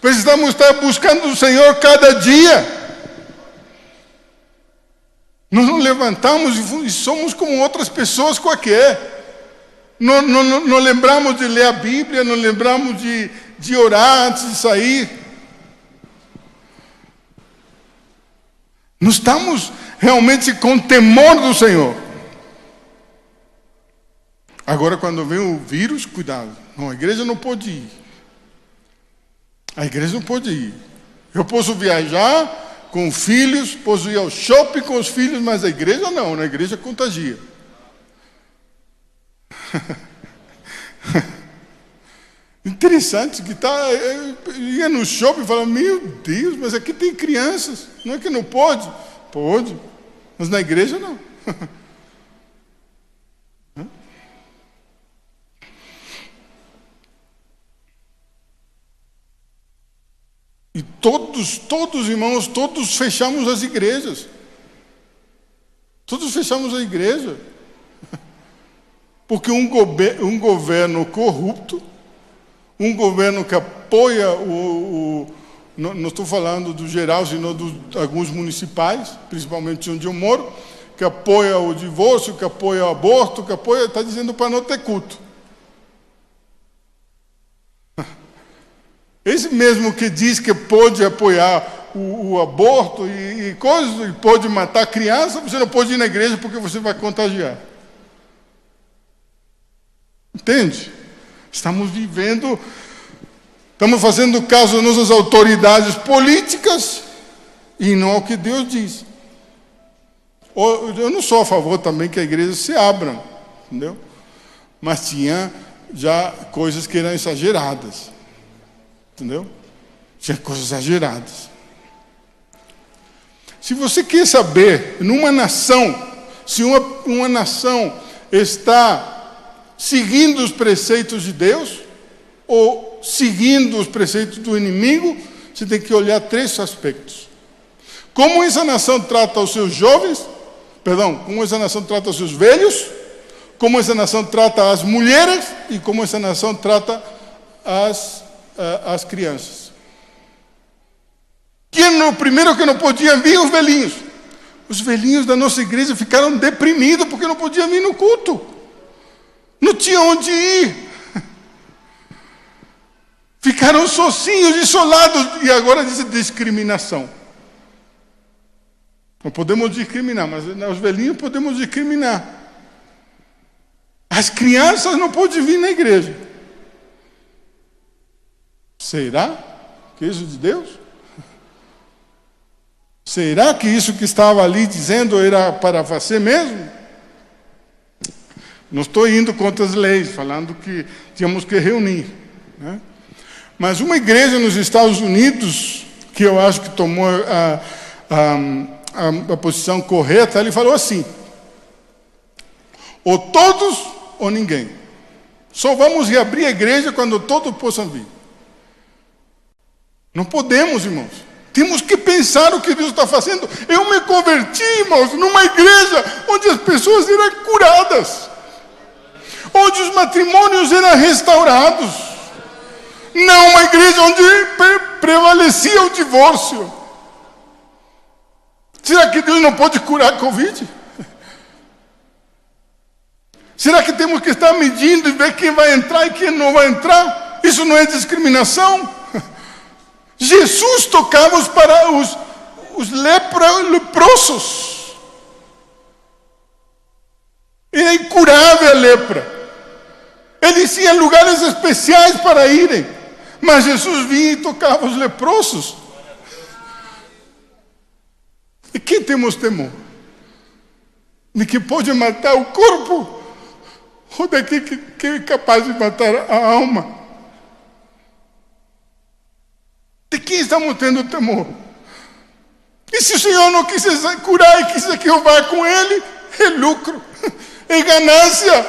Precisamos estar buscando o Senhor cada dia. Nós nos levantamos e somos como outras pessoas quaisquer. Não lembramos de ler a Bíblia, não lembramos de orar antes de sair. Nós estamos realmente com temor do Senhor. Agora, quando vem o vírus, cuidado. Não, a igreja não pode ir. A igreja não pode ir. Eu posso viajar com filhos, posso ir ao shopping com os filhos, mas a igreja não, na igreja contagia. Interessante que ia no shopping e falava: meu Deus, mas aqui tem crianças, não é que não pode? Pode, mas na igreja não. E todos irmãos, todos fechamos as igrejas. Todos fechamos a igreja. Porque um governo corrupto, um governo que apoia não estou falando do geral, senão de alguns municipais, principalmente onde eu moro, que apoia o divórcio, que apoia o aborto, que apoia, está dizendo para não ter culto. Esse mesmo que diz que pode apoiar o aborto e coisas, e pode matar criança, você não pode ir na igreja porque você vai contagiar. Entende? Estamos fazendo caso às nossas autoridades políticas e não ao que Deus diz. Eu não sou a favor também que a igreja se abra, entendeu? Mas tinha já coisas que eram exageradas, entendeu? Tinha coisas exageradas. Se você quer saber, numa nação, se uma nação está seguindo os preceitos de Deus ou seguindo os preceitos do inimigo, você tem que olhar 3 aspectos. Como essa nação trata os seus jovens, como essa nação trata os seus velhos, como essa nação trata as mulheres e como essa nação trata as crianças. O primeiro que não podia vir, os velhinhos. Os velhinhos da nossa igreja ficaram deprimidos porque não podiam vir no culto. Não tinha onde ir. Ficaram sozinhos, isolados. E agora diz discriminação. Não podemos discriminar, mas os velhinhos podemos discriminar. As crianças não podem vir na igreja. Será que isso é de Deus? Será que isso que estava ali dizendo era para você mesmo? Não estou indo contra as leis, falando que tínhamos que reunir, né? Mas uma igreja nos Estados Unidos, que eu acho que tomou a posição correta, ele falou assim: ou todos ou ninguém. Só vamos reabrir a igreja quando todos possam vir. Não podemos, irmãos. Temos que pensar o que Deus está fazendo. Eu me converti, irmãos, numa igreja onde as pessoas eram curadas, onde os matrimônios eram restaurados, não uma igreja onde prevalecia o divórcio. Será que Deus não pode curar a Covid? Será que temos que estar medindo e ver quem vai entrar e quem não vai entrar? Isso não é discriminação? Jesus tocava para os leprosos. Era incurável a lepra. Eles tinham lugares especiais para irem. Mas Jesus vinha e tocava os leprosos. E quem temos temor? De que pode matar o corpo? Ou daquele que é capaz de matar a alma? De quem estamos tendo temor? E se o Senhor não quiser curar e quiser que eu vá com Ele, é lucro, é ganância.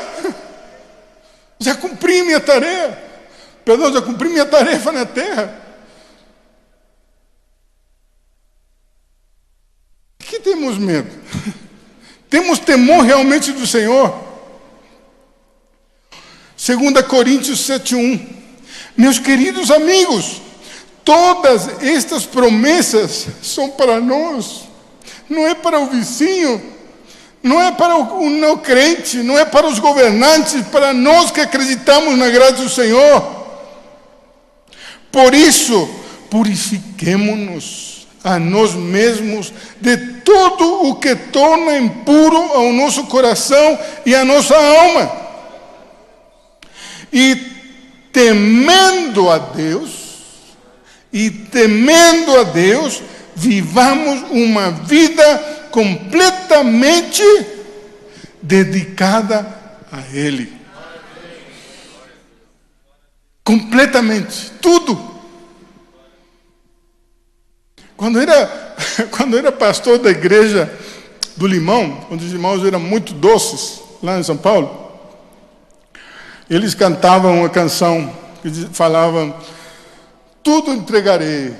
Já cumpri minha tarefa. Já cumpri minha tarefa na terra. De que temos medo? Temos temor realmente do Senhor? 2 Coríntios 7:1. Meus queridos amigos, todas estas promessas são para nós, não é para o vizinho, não é para o não crente, não é para os governantes, para nós que acreditamos na graça do Senhor. Por isso, purifiquemo-nos a nós mesmos de tudo o que torna impuro ao nosso coração e à nossa alma. E temendo a Deus, vivamos uma vida completamente dedicada a Ele. Completamente, tudo. Quando era pastor da igreja do Limão, onde os irmãos eram muito doces, lá em São Paulo, eles cantavam uma canção que falava: tudo entregarei.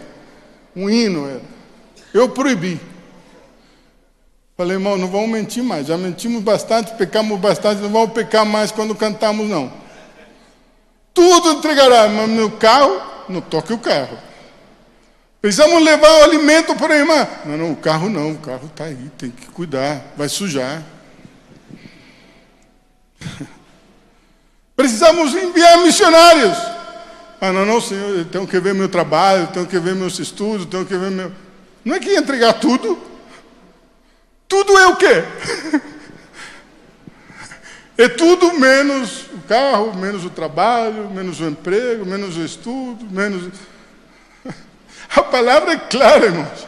Um hino era. Eu proibi. Falei: irmão, não vamos mentir mais. Já mentimos bastante, pecamos bastante, não vamos pecar mais quando cantamos, não. Tudo entregará, mas no carro, não toque o carro. Precisamos levar o alimento para a irmã. Não, o carro não, o carro está aí, tem que cuidar, vai sujar. Precisamos enviar missionários. Não, Senhor, eu tenho que ver meu trabalho, tenho que ver meus estudos, tenho que ver meu... Não é que ia entregar tudo? Tudo é o quê? É tudo menos o o carro, menos o trabalho, menos o emprego, menos o estudo, menos... A palavra é clara, irmãos.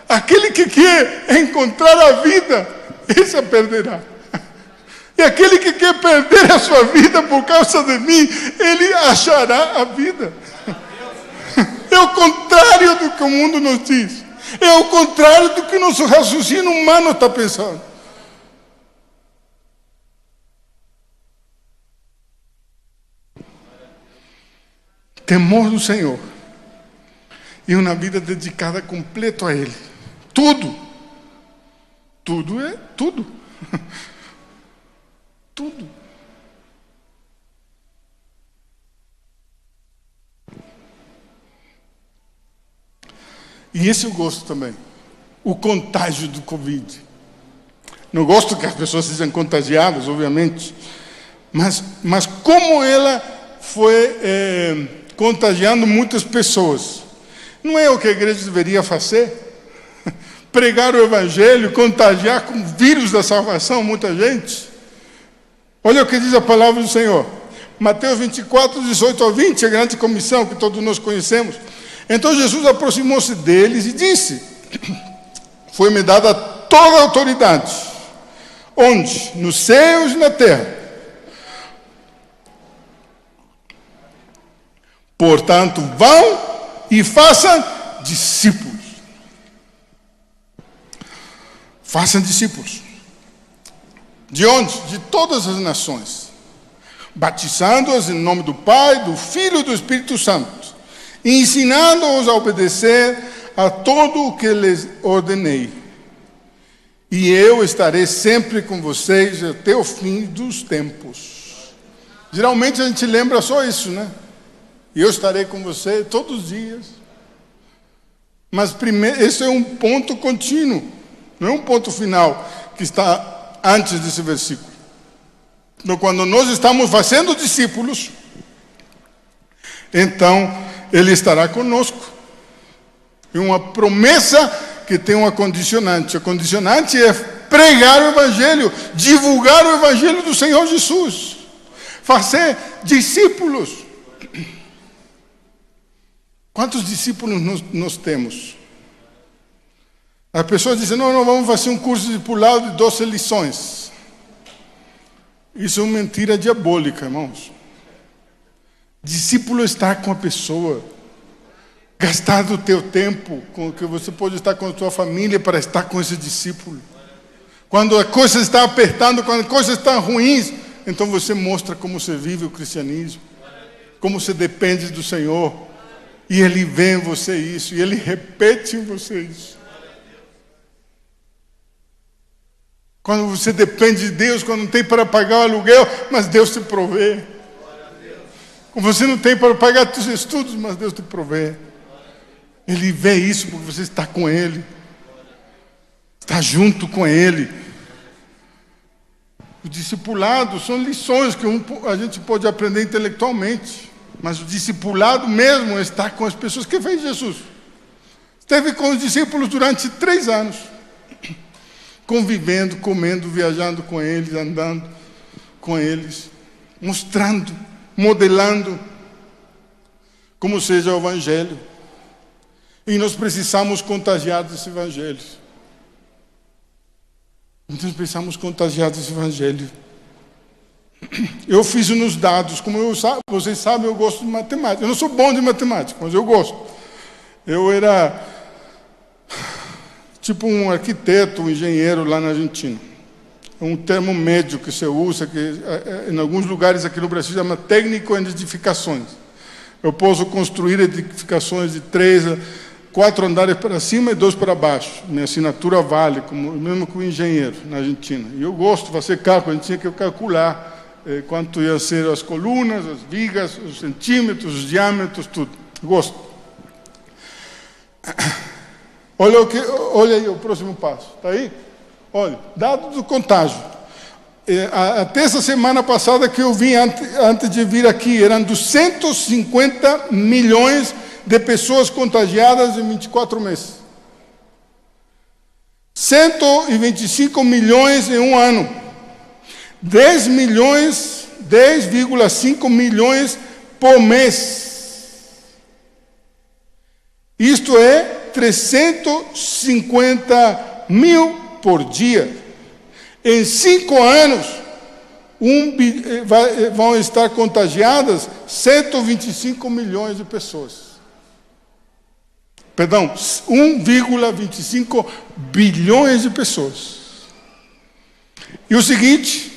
Aquele que quer encontrar a vida, esse a perderá. E aquele que quer perder a sua vida por causa de mim, ele achará a vida. É o contrário do que o mundo nos diz. É o contrário do que o nosso raciocínio humano está pensando. Temor do Senhor e uma vida dedicada completo a Ele. Tudo. Tudo é tudo. Tudo. E esse eu gosto também. O contágio do Covid. Não gosto que as pessoas sejam contagiadas, obviamente. Mas como ela foi contagiando muitas pessoas. Não é o que a igreja deveria fazer? Pregar o Evangelho, contagiar com o vírus da salvação muita gente. Olha o que diz a palavra do Senhor. Mateus 24, 18 ao 20, a grande comissão que todos nós conhecemos. Então Jesus aproximou-se deles e disse: foi-me dada toda a autoridade, onde? Nos céus e na terra. Portanto, vão e façam discípulos. Façam discípulos. De onde? De todas as nações. Batizando-os em nome do Pai, do Filho e do Espírito Santo. E ensinando-os a obedecer a tudo o que lhes ordenei. E eu estarei sempre com vocês até o fim dos tempos. Geralmente a gente lembra só isso, né? E eu estarei com você todos os dias. Mas primeiro, esse é um ponto contínuo, não é um ponto final que está antes desse versículo. Então, quando nós estamos fazendo discípulos, então Ele estará conosco. É uma promessa que tem uma condicionante. A condicionante é pregar o Evangelho, divulgar o Evangelho do Senhor Jesus, fazer discípulos. Quantos discípulos nós temos? As pessoas dizem: não, vamos fazer um curso de discipulado de 12 lições. Isso é uma mentira diabólica, irmãos. Discípulo está com a pessoa. Gastar o teu tempo, com que você pode estar com a tua família, para estar com esse discípulo. Quando a coisa está apertando, quando a coisa está ruim, então você mostra como você vive o cristianismo, como você depende do Senhor. E Ele vê em você isso, e Ele repete em você isso. Quando você depende de Deus, quando não tem para pagar o aluguel, mas Deus te provê. Quando você não tem para pagar os seus estudos, mas Deus te provê. Ele vê isso porque você está com Ele. Está junto com Ele. O discipulado são lições que a gente pode aprender intelectualmente. Mas o discipulado mesmo está com as pessoas. O que fez Jesus? Esteve com os discípulos durante 3 anos. Convivendo, comendo, viajando com eles, andando com eles. Mostrando, modelando como seja o Evangelho. E nós precisamos contagiar desse Evangelho. Nós precisamos contagiar desse Evangelho. Eu fiz nos dados, como vocês sabem, eu gosto de matemática. Eu não sou bom de matemática, mas eu gosto. Eu era tipo um arquiteto, um engenheiro lá na Argentina. É um termo médio que se usa, que em alguns lugares aqui no Brasil chama técnico em edificações. Eu posso construir edificações de 3 a 4 andares para cima e 2 para baixo. Minha assinatura vale, mesmo que o engenheiro na Argentina. E eu gosto de fazer cálculo, a gente tinha que calcular quanto iam ser as colunas, as vigas, os centímetros, os diâmetros, tudo. Gosto. Olha aí o próximo passo. Está aí? Olha, dados do contágio. Até essa semana passada que eu vim, antes de vir aqui, eram 250 milhões de pessoas contagiadas em 24 meses. 125 milhões em um ano. 10 milhões 10,5 milhões por mês. Isto é 350 mil por dia. Em 5 anos, vão estar contagiadas 125 milhões de pessoas. Perdão, 1,25 bilhões de pessoas. E o seguinte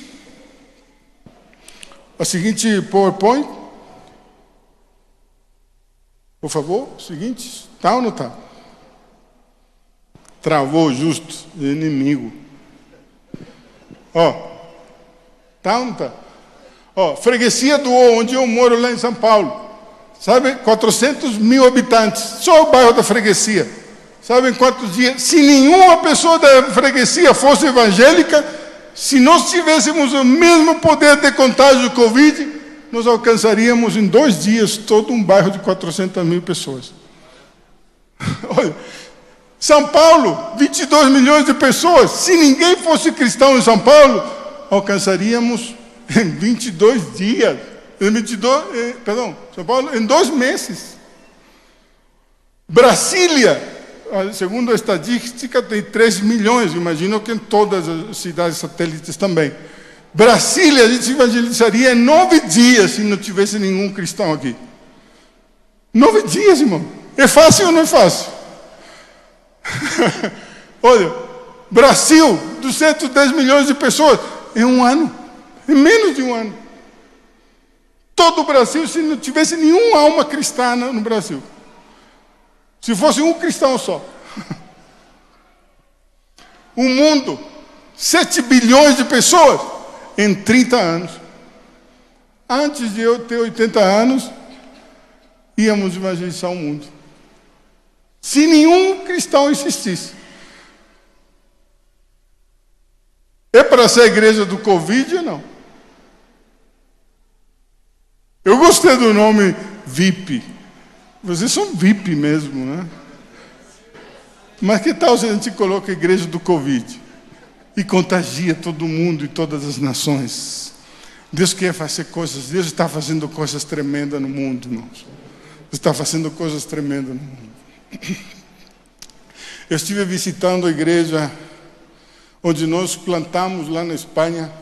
PowerPoint, por favor, o seguinte, tá ou não tá? Travou justo, inimigo. Ó, tá ou não tá? Ó, Freguesia do O, onde eu moro lá em São Paulo. Sabe, 400 mil habitantes, só o bairro da Freguesia. Sabem quantos dias? Se nenhuma pessoa da Freguesia fosse evangélica, se nós tivéssemos o mesmo poder de contágio do Covid, nós alcançaríamos em 2 dias todo um bairro de 400 mil pessoas. Olha, São Paulo, 22 milhões de pessoas. Se ninguém fosse cristão em São Paulo, alcançaríamos em 22 dias. São Paulo, em 2 meses. Brasília, segundo a estatística, tem 3 milhões. Imagino que em todas as cidades satélites também. Brasília, a gente evangelizaria em 9 dias, se não tivesse nenhum cristão aqui. 9 dias, irmão. É fácil ou não é fácil? Olha, Brasil, 210 milhões de pessoas, em 1 ano. Em menos de 1 ano. Todo o Brasil, se não tivesse nenhuma alma cristã no Brasil. Se fosse um cristão só. O mundo, 7 bilhões de pessoas em 30 anos. Antes de eu ter 80 anos, íamos evangelizar o mundo. Se nenhum cristão existisse. É para ser a igreja do Covid ou não? Eu gostei do nome VIP. Vocês são VIP mesmo, né? Mas que tal se a gente coloca a igreja do Covid? E contagia todo mundo e todas as nações. Deus quer fazer coisas, Deus está fazendo coisas tremendas no mundo, irmãos. Deus está fazendo coisas tremendas no mundo. Eu estive visitando a igreja onde nós plantamos lá na Espanha.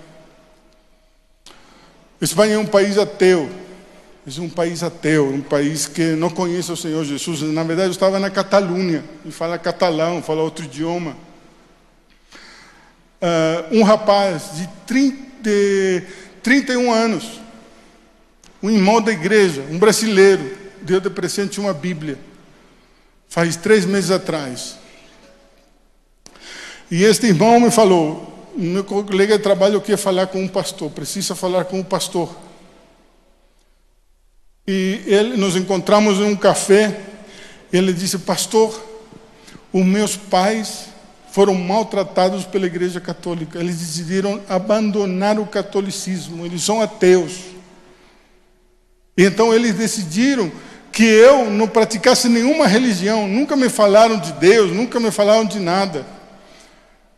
A Espanha é um país ateu. É um país ateu, um país que não conhece o Senhor Jesus. Na verdade, eu estava na Catalunha, e fala catalão, fala outro idioma. Um rapaz de 31 anos, um irmão da igreja, um brasileiro, deu de presente uma Bíblia, faz 3 meses atrás. E este irmão me falou, meu colega de trabalho quer falar com um pastor, precisa falar com o pastor. E nos encontramos em um café. Ele disse: pastor, os meus pais foram maltratados pela igreja católica. Eles decidiram abandonar o catolicismo. Eles são ateus. E então eles decidiram que eu não praticasse nenhuma religião. Nunca me falaram de Deus, nunca me falaram de nada.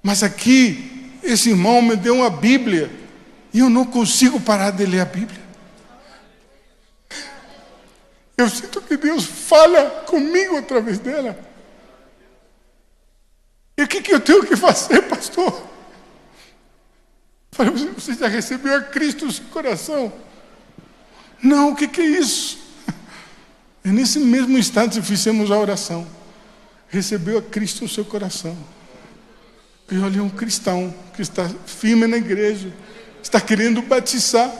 Mas aqui, esse irmão me deu uma Bíblia e eu não consigo parar de ler a Bíblia. Eu sinto que Deus fala comigo através dela. E o que eu tenho que fazer, pastor? Eu falei: você já recebeu a Cristo no seu coração? Não, o que é isso? E nesse mesmo instante fizemos a oração. Recebeu a Cristo no seu coração. E olha, um cristão que está firme na igreja, está querendo batizar.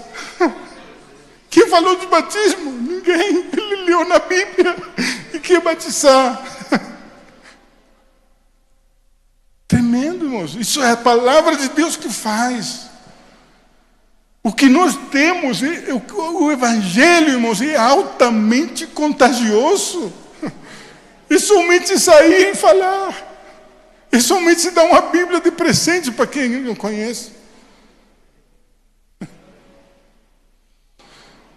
Quem falou de batismo? Ninguém. Ele leu na Bíblia e quer batizar. Tremendo, irmãos. Isso é a palavra de Deus que faz. O que nós temos, o Evangelho, irmãos, é altamente contagioso. É somente sair e falar. É somente dar uma Bíblia de presente para quem não conhece.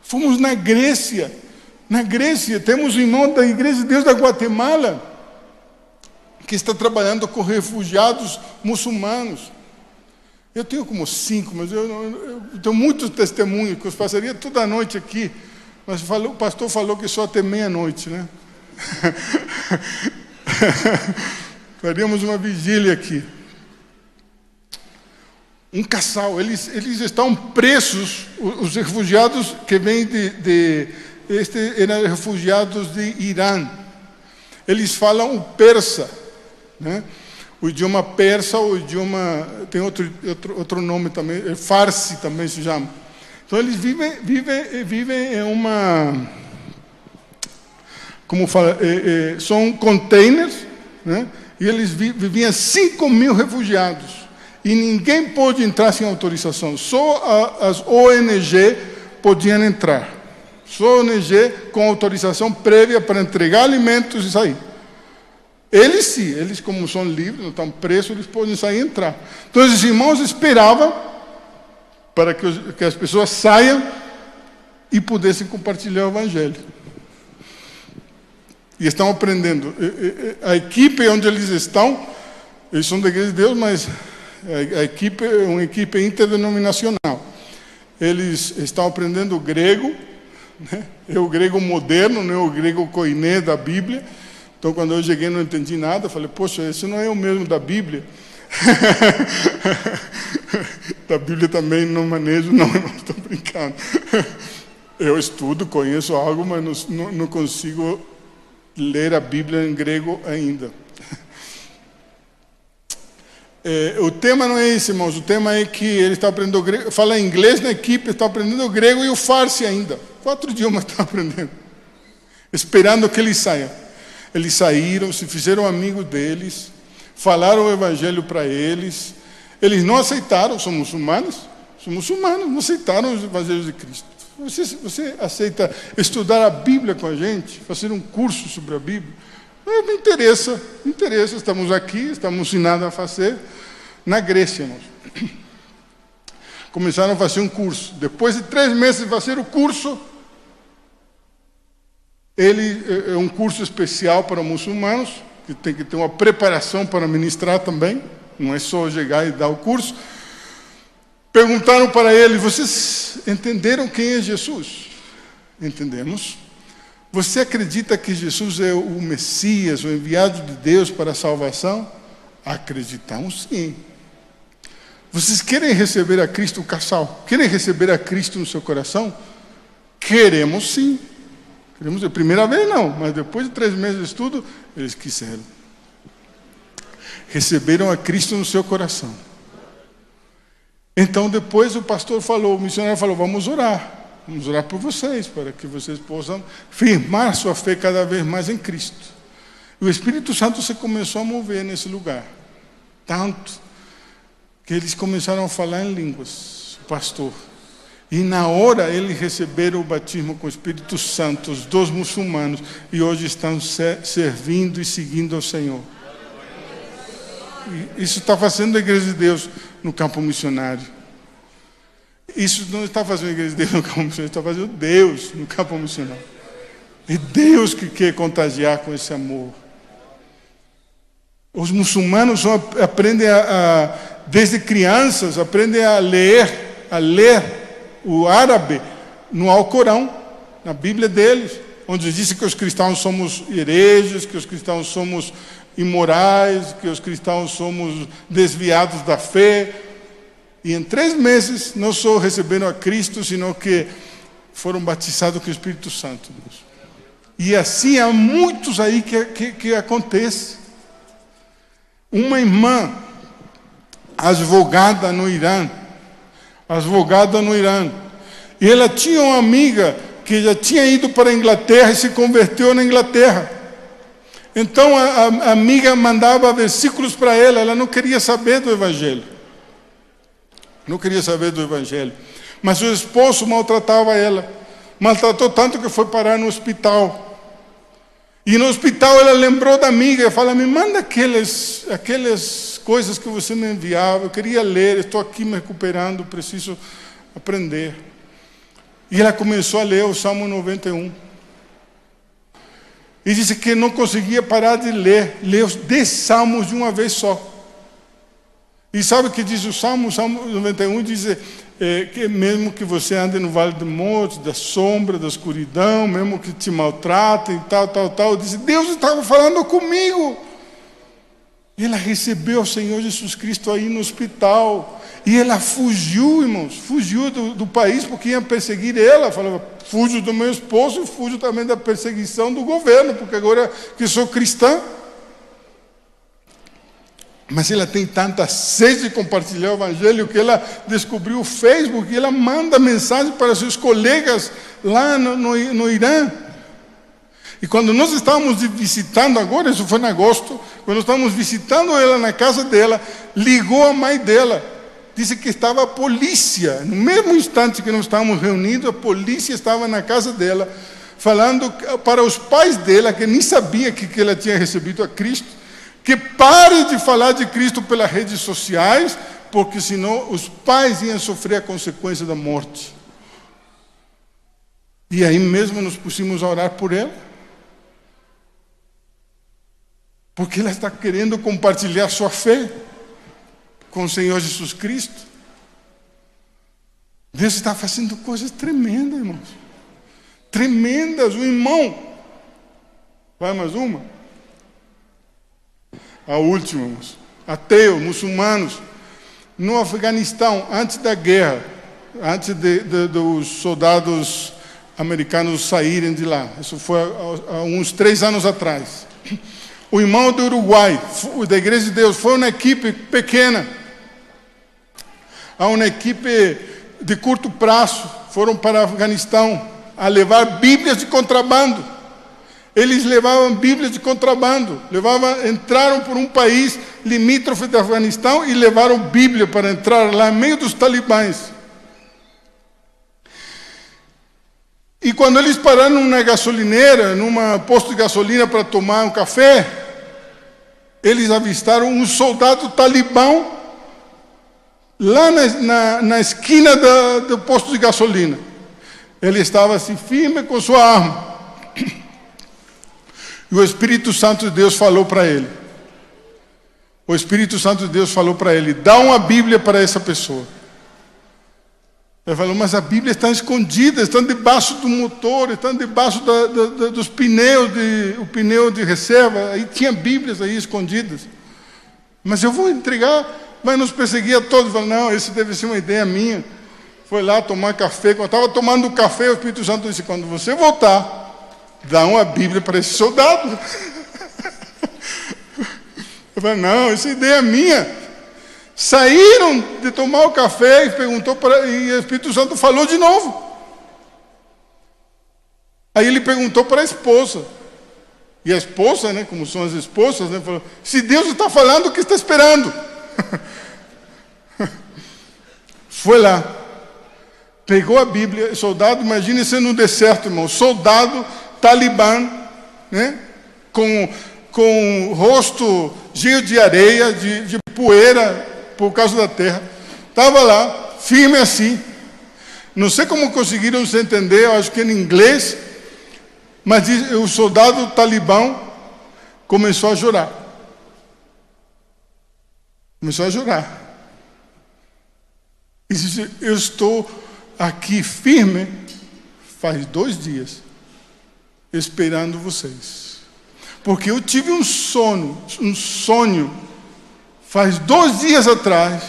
Fomos na Grécia. Na Grécia temos um irmão da Igreja de Deus da Guatemala que está trabalhando com refugiados muçulmanos. Eu tenho como 5, mas eu tenho muitos testemunhos que eu passaria toda a noite aqui. Mas o pastor falou que só até meia-noite, né? Faríamos uma vigília aqui. Um casal, eles estão presos, os refugiados que vêm eram refugiados de Irã. Eles falam o persa, né? O idioma persa, o idioma, tem outro nome também, farsi também se chama. Então eles vivem em uma, como fala, são containers, né? E eles viviam 5.000 refugiados. E ninguém pôde entrar sem autorização. Só as ONG podiam entrar. Só ONG com autorização prévia para entregar alimentos e sair. Eles sim, eles como são livres, não estão presos, eles podem sair e entrar. Então os irmãos esperavam para que as pessoas saiam e pudessem compartilhar o Evangelho. E estão aprendendo. A equipe onde eles estão, eles são da Igreja de Deus, mas a equipe é uma equipe interdenominacional. Eles estão aprendendo o grego, né? É o grego moderno, não é o grego koiné da Bíblia. Então, quando eu cheguei, não entendi nada. Falei, poxa, esse não é o mesmo da Bíblia. Da Bíblia também não manejo, não estou brincando. Eu estudo, conheço algo, mas não consigo ler a Bíblia em grego ainda. O tema não é esse, irmãos. O tema é que ele está aprendendo grego. Fala inglês na equipe, está aprendendo o grego e o farsi ainda. 4 idiomas estão aprendendo. Esperando que eles saiam. Eles saíram, se fizeram amigos deles, falaram o Evangelho para eles. Eles não aceitaram, são muçulmanos, não aceitaram os Evangelhos de Cristo. Você aceita estudar a Bíblia com a gente? Fazer um curso sobre a Bíblia? Me interessa, estamos aqui, estamos sem nada a fazer. Na Grécia, irmãos. Começaram a fazer um curso. Depois de 3 meses de fazer o curso, ele é um curso especial para muçulmanos, que tem que ter uma preparação para ministrar também, não é só chegar e dar o curso. Perguntaram para ele, vocês entenderam quem é Jesus? Entendemos. Você acredita que Jesus é o Messias, o enviado de Deus para a salvação? Acreditamos sim. Vocês querem receber a Cristo, o casal? Querem receber a Cristo no seu coração? Queremos sim. Queremos, a primeira vez não, mas depois de 3 meses de estudo, eles quiseram. Receberam a Cristo no seu coração. Então depois o pastor falou, o missionário falou, vamos orar por vocês, para que vocês possam firmar sua fé cada vez mais em Cristo. E o Espírito Santo se começou a mover nesse lugar, tanto que eles começaram a falar em línguas, o pastor. E na hora eles receberam o batismo com o Espírito Santo, os 2 muçulmanos, e hoje estão servindo e seguindo ao Senhor. E isso está fazendo a Igreja de Deus no campo missionário. Isso não está fazendo a Igreja de Deus no campo missionário, está fazendo Deus no campo missionário. É Deus que quer contagiar com esse amor. Os muçulmanos aprendem desde crianças, aprendem a ler o árabe no Alcorão, na Bíblia deles, onde diz que os cristãos somos hereges, que os cristãos somos imorais, que os cristãos somos desviados da fé. E em 3 meses, não só receberam a Cristo, sino que foram batizados com o Espírito Santo. E assim há muitos aí que acontece. Uma irmã, advogada no Irã, e ela tinha uma amiga que já tinha ido para a Inglaterra e se converteu na Inglaterra. Então a amiga mandava versículos para ela não queria saber do Evangelho. Mas o esposo maltratava ela. Maltratou tanto que foi parar no hospital. E no hospital ela lembrou da amiga e falou, me manda aquelas coisas que você me enviava, eu queria ler, estou aqui me recuperando, preciso aprender. E ela começou a ler o Salmo 91. E disse que não conseguia parar de ler os 10 salmos de uma vez só. E sabe o que diz o Salmo? O Salmo 91 diz que mesmo que você ande no vale da morte, da sombra, da escuridão, mesmo que te maltratem, tal, diz, Deus estava falando comigo. Ela recebeu o Senhor Jesus Cristo aí no hospital. E ela fugiu, irmãos, fugiu do país porque iam perseguir ela. Falava, fujo do meu esposo e fujo também da perseguição do governo, porque agora que sou cristã. Mas ela tem tanta sede de compartilhar o Evangelho que ela descobriu o Facebook e ela manda mensagem para seus colegas lá no Irã. E quando nós estávamos visitando agora, isso foi em agosto, quando estávamos visitando ela na casa dela, ligou a mãe dela. Disse que estava a polícia. No mesmo instante que nós estávamos reunidos, a polícia estava na casa dela, falando para os pais dela, que nem sabia que ela tinha recebido a Cristo, que pare de falar de Cristo pelas redes sociais, porque senão os pais iam sofrer a consequência da morte. E aí mesmo nos pusimos a orar por ela, porque ela está querendo compartilhar sua fé com o Senhor Jesus Cristo. Deus está fazendo coisas tremendas, irmãos. Tremendas. O irmão, vai mais uma? A última, irmãos. Ateus, muçulmanos, no Afeganistão, antes da guerra, antes dos soldados americanos saírem de lá. Isso foi há uns 3 anos atrás. O irmão do Uruguai, da Igreja de Deus, foi uma equipe pequena, uma equipe de curto prazo, foram para o Afeganistão a levar Bíblias de contrabando. Eles levavam Bíblias de contrabando, entraram por um país limítrofe do Afeganistão e levaram Bíblia para entrar lá no meio dos talibãs. E quando eles pararam na gasolineira, numa posto de gasolina para tomar um café, eles avistaram um soldado talibão lá na esquina do posto de gasolina. Ele estava assim firme com sua arma. E o Espírito Santo de Deus falou para ele. O Espírito Santo de Deus falou para ele, dá uma Bíblia para essa pessoa. Ele falou, mas a Bíblia está escondida, está debaixo do motor, está debaixo dos pneus, o pneu de reserva. Aí tinha Bíblias aí escondidas. Mas eu vou entregar, vai nos perseguir a todos. Eu falei, não, isso deve ser uma ideia minha. Foi lá tomar café. Quando estava tomando café, o Espírito Santo disse, quando você voltar, dá uma Bíblia para esse soldado. Eu falei, não, essa ideia é minha. Saíram de tomar o café e e o Espírito Santo falou de novo. Aí ele perguntou para a esposa. E a esposa, né, como são as esposas, né, falou, se Deus está falando, o que está esperando? Foi lá, pegou a Bíblia, soldado, imagine você no deserto, irmão, soldado talibã, né, com o rosto cheio de areia, de poeira, por causa da terra, estava lá, firme assim. Não sei como conseguiram se entender, eu acho que em inglês, mas o soldado talibã começou a chorar. Começou a chorar. E disse, eu estou aqui firme faz 2 dias, esperando vocês. Porque eu tive um sonho, faz 2 dias atrás,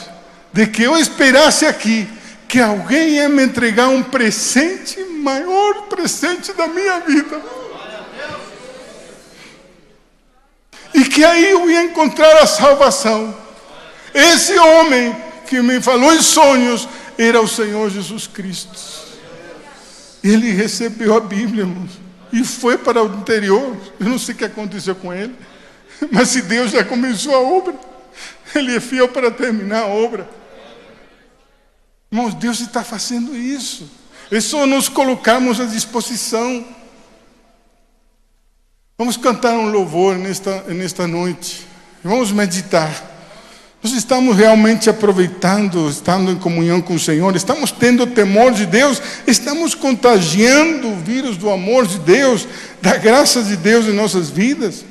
de que eu esperasse aqui, que alguém ia me entregar um presente, maior presente da minha vida. E que aí eu ia encontrar a salvação. Esse homem que me falou em sonhos, era o Senhor Jesus Cristo. Ele recebeu a Bíblia, irmãos, e foi para o interior. Eu não sei o que aconteceu com ele, mas se Deus já começou a obra, Ele é fiel para terminar a obra. Irmãos, Deus está fazendo isso. É só nos colocarmos à disposição. Vamos cantar um louvor nesta noite. Vamos meditar. Nós estamos realmente aproveitando, estando em comunhão com o Senhor, estamos tendo temor de Deus, estamos contagiando o vírus do amor de Deus, da graça de Deus em nossas vidas.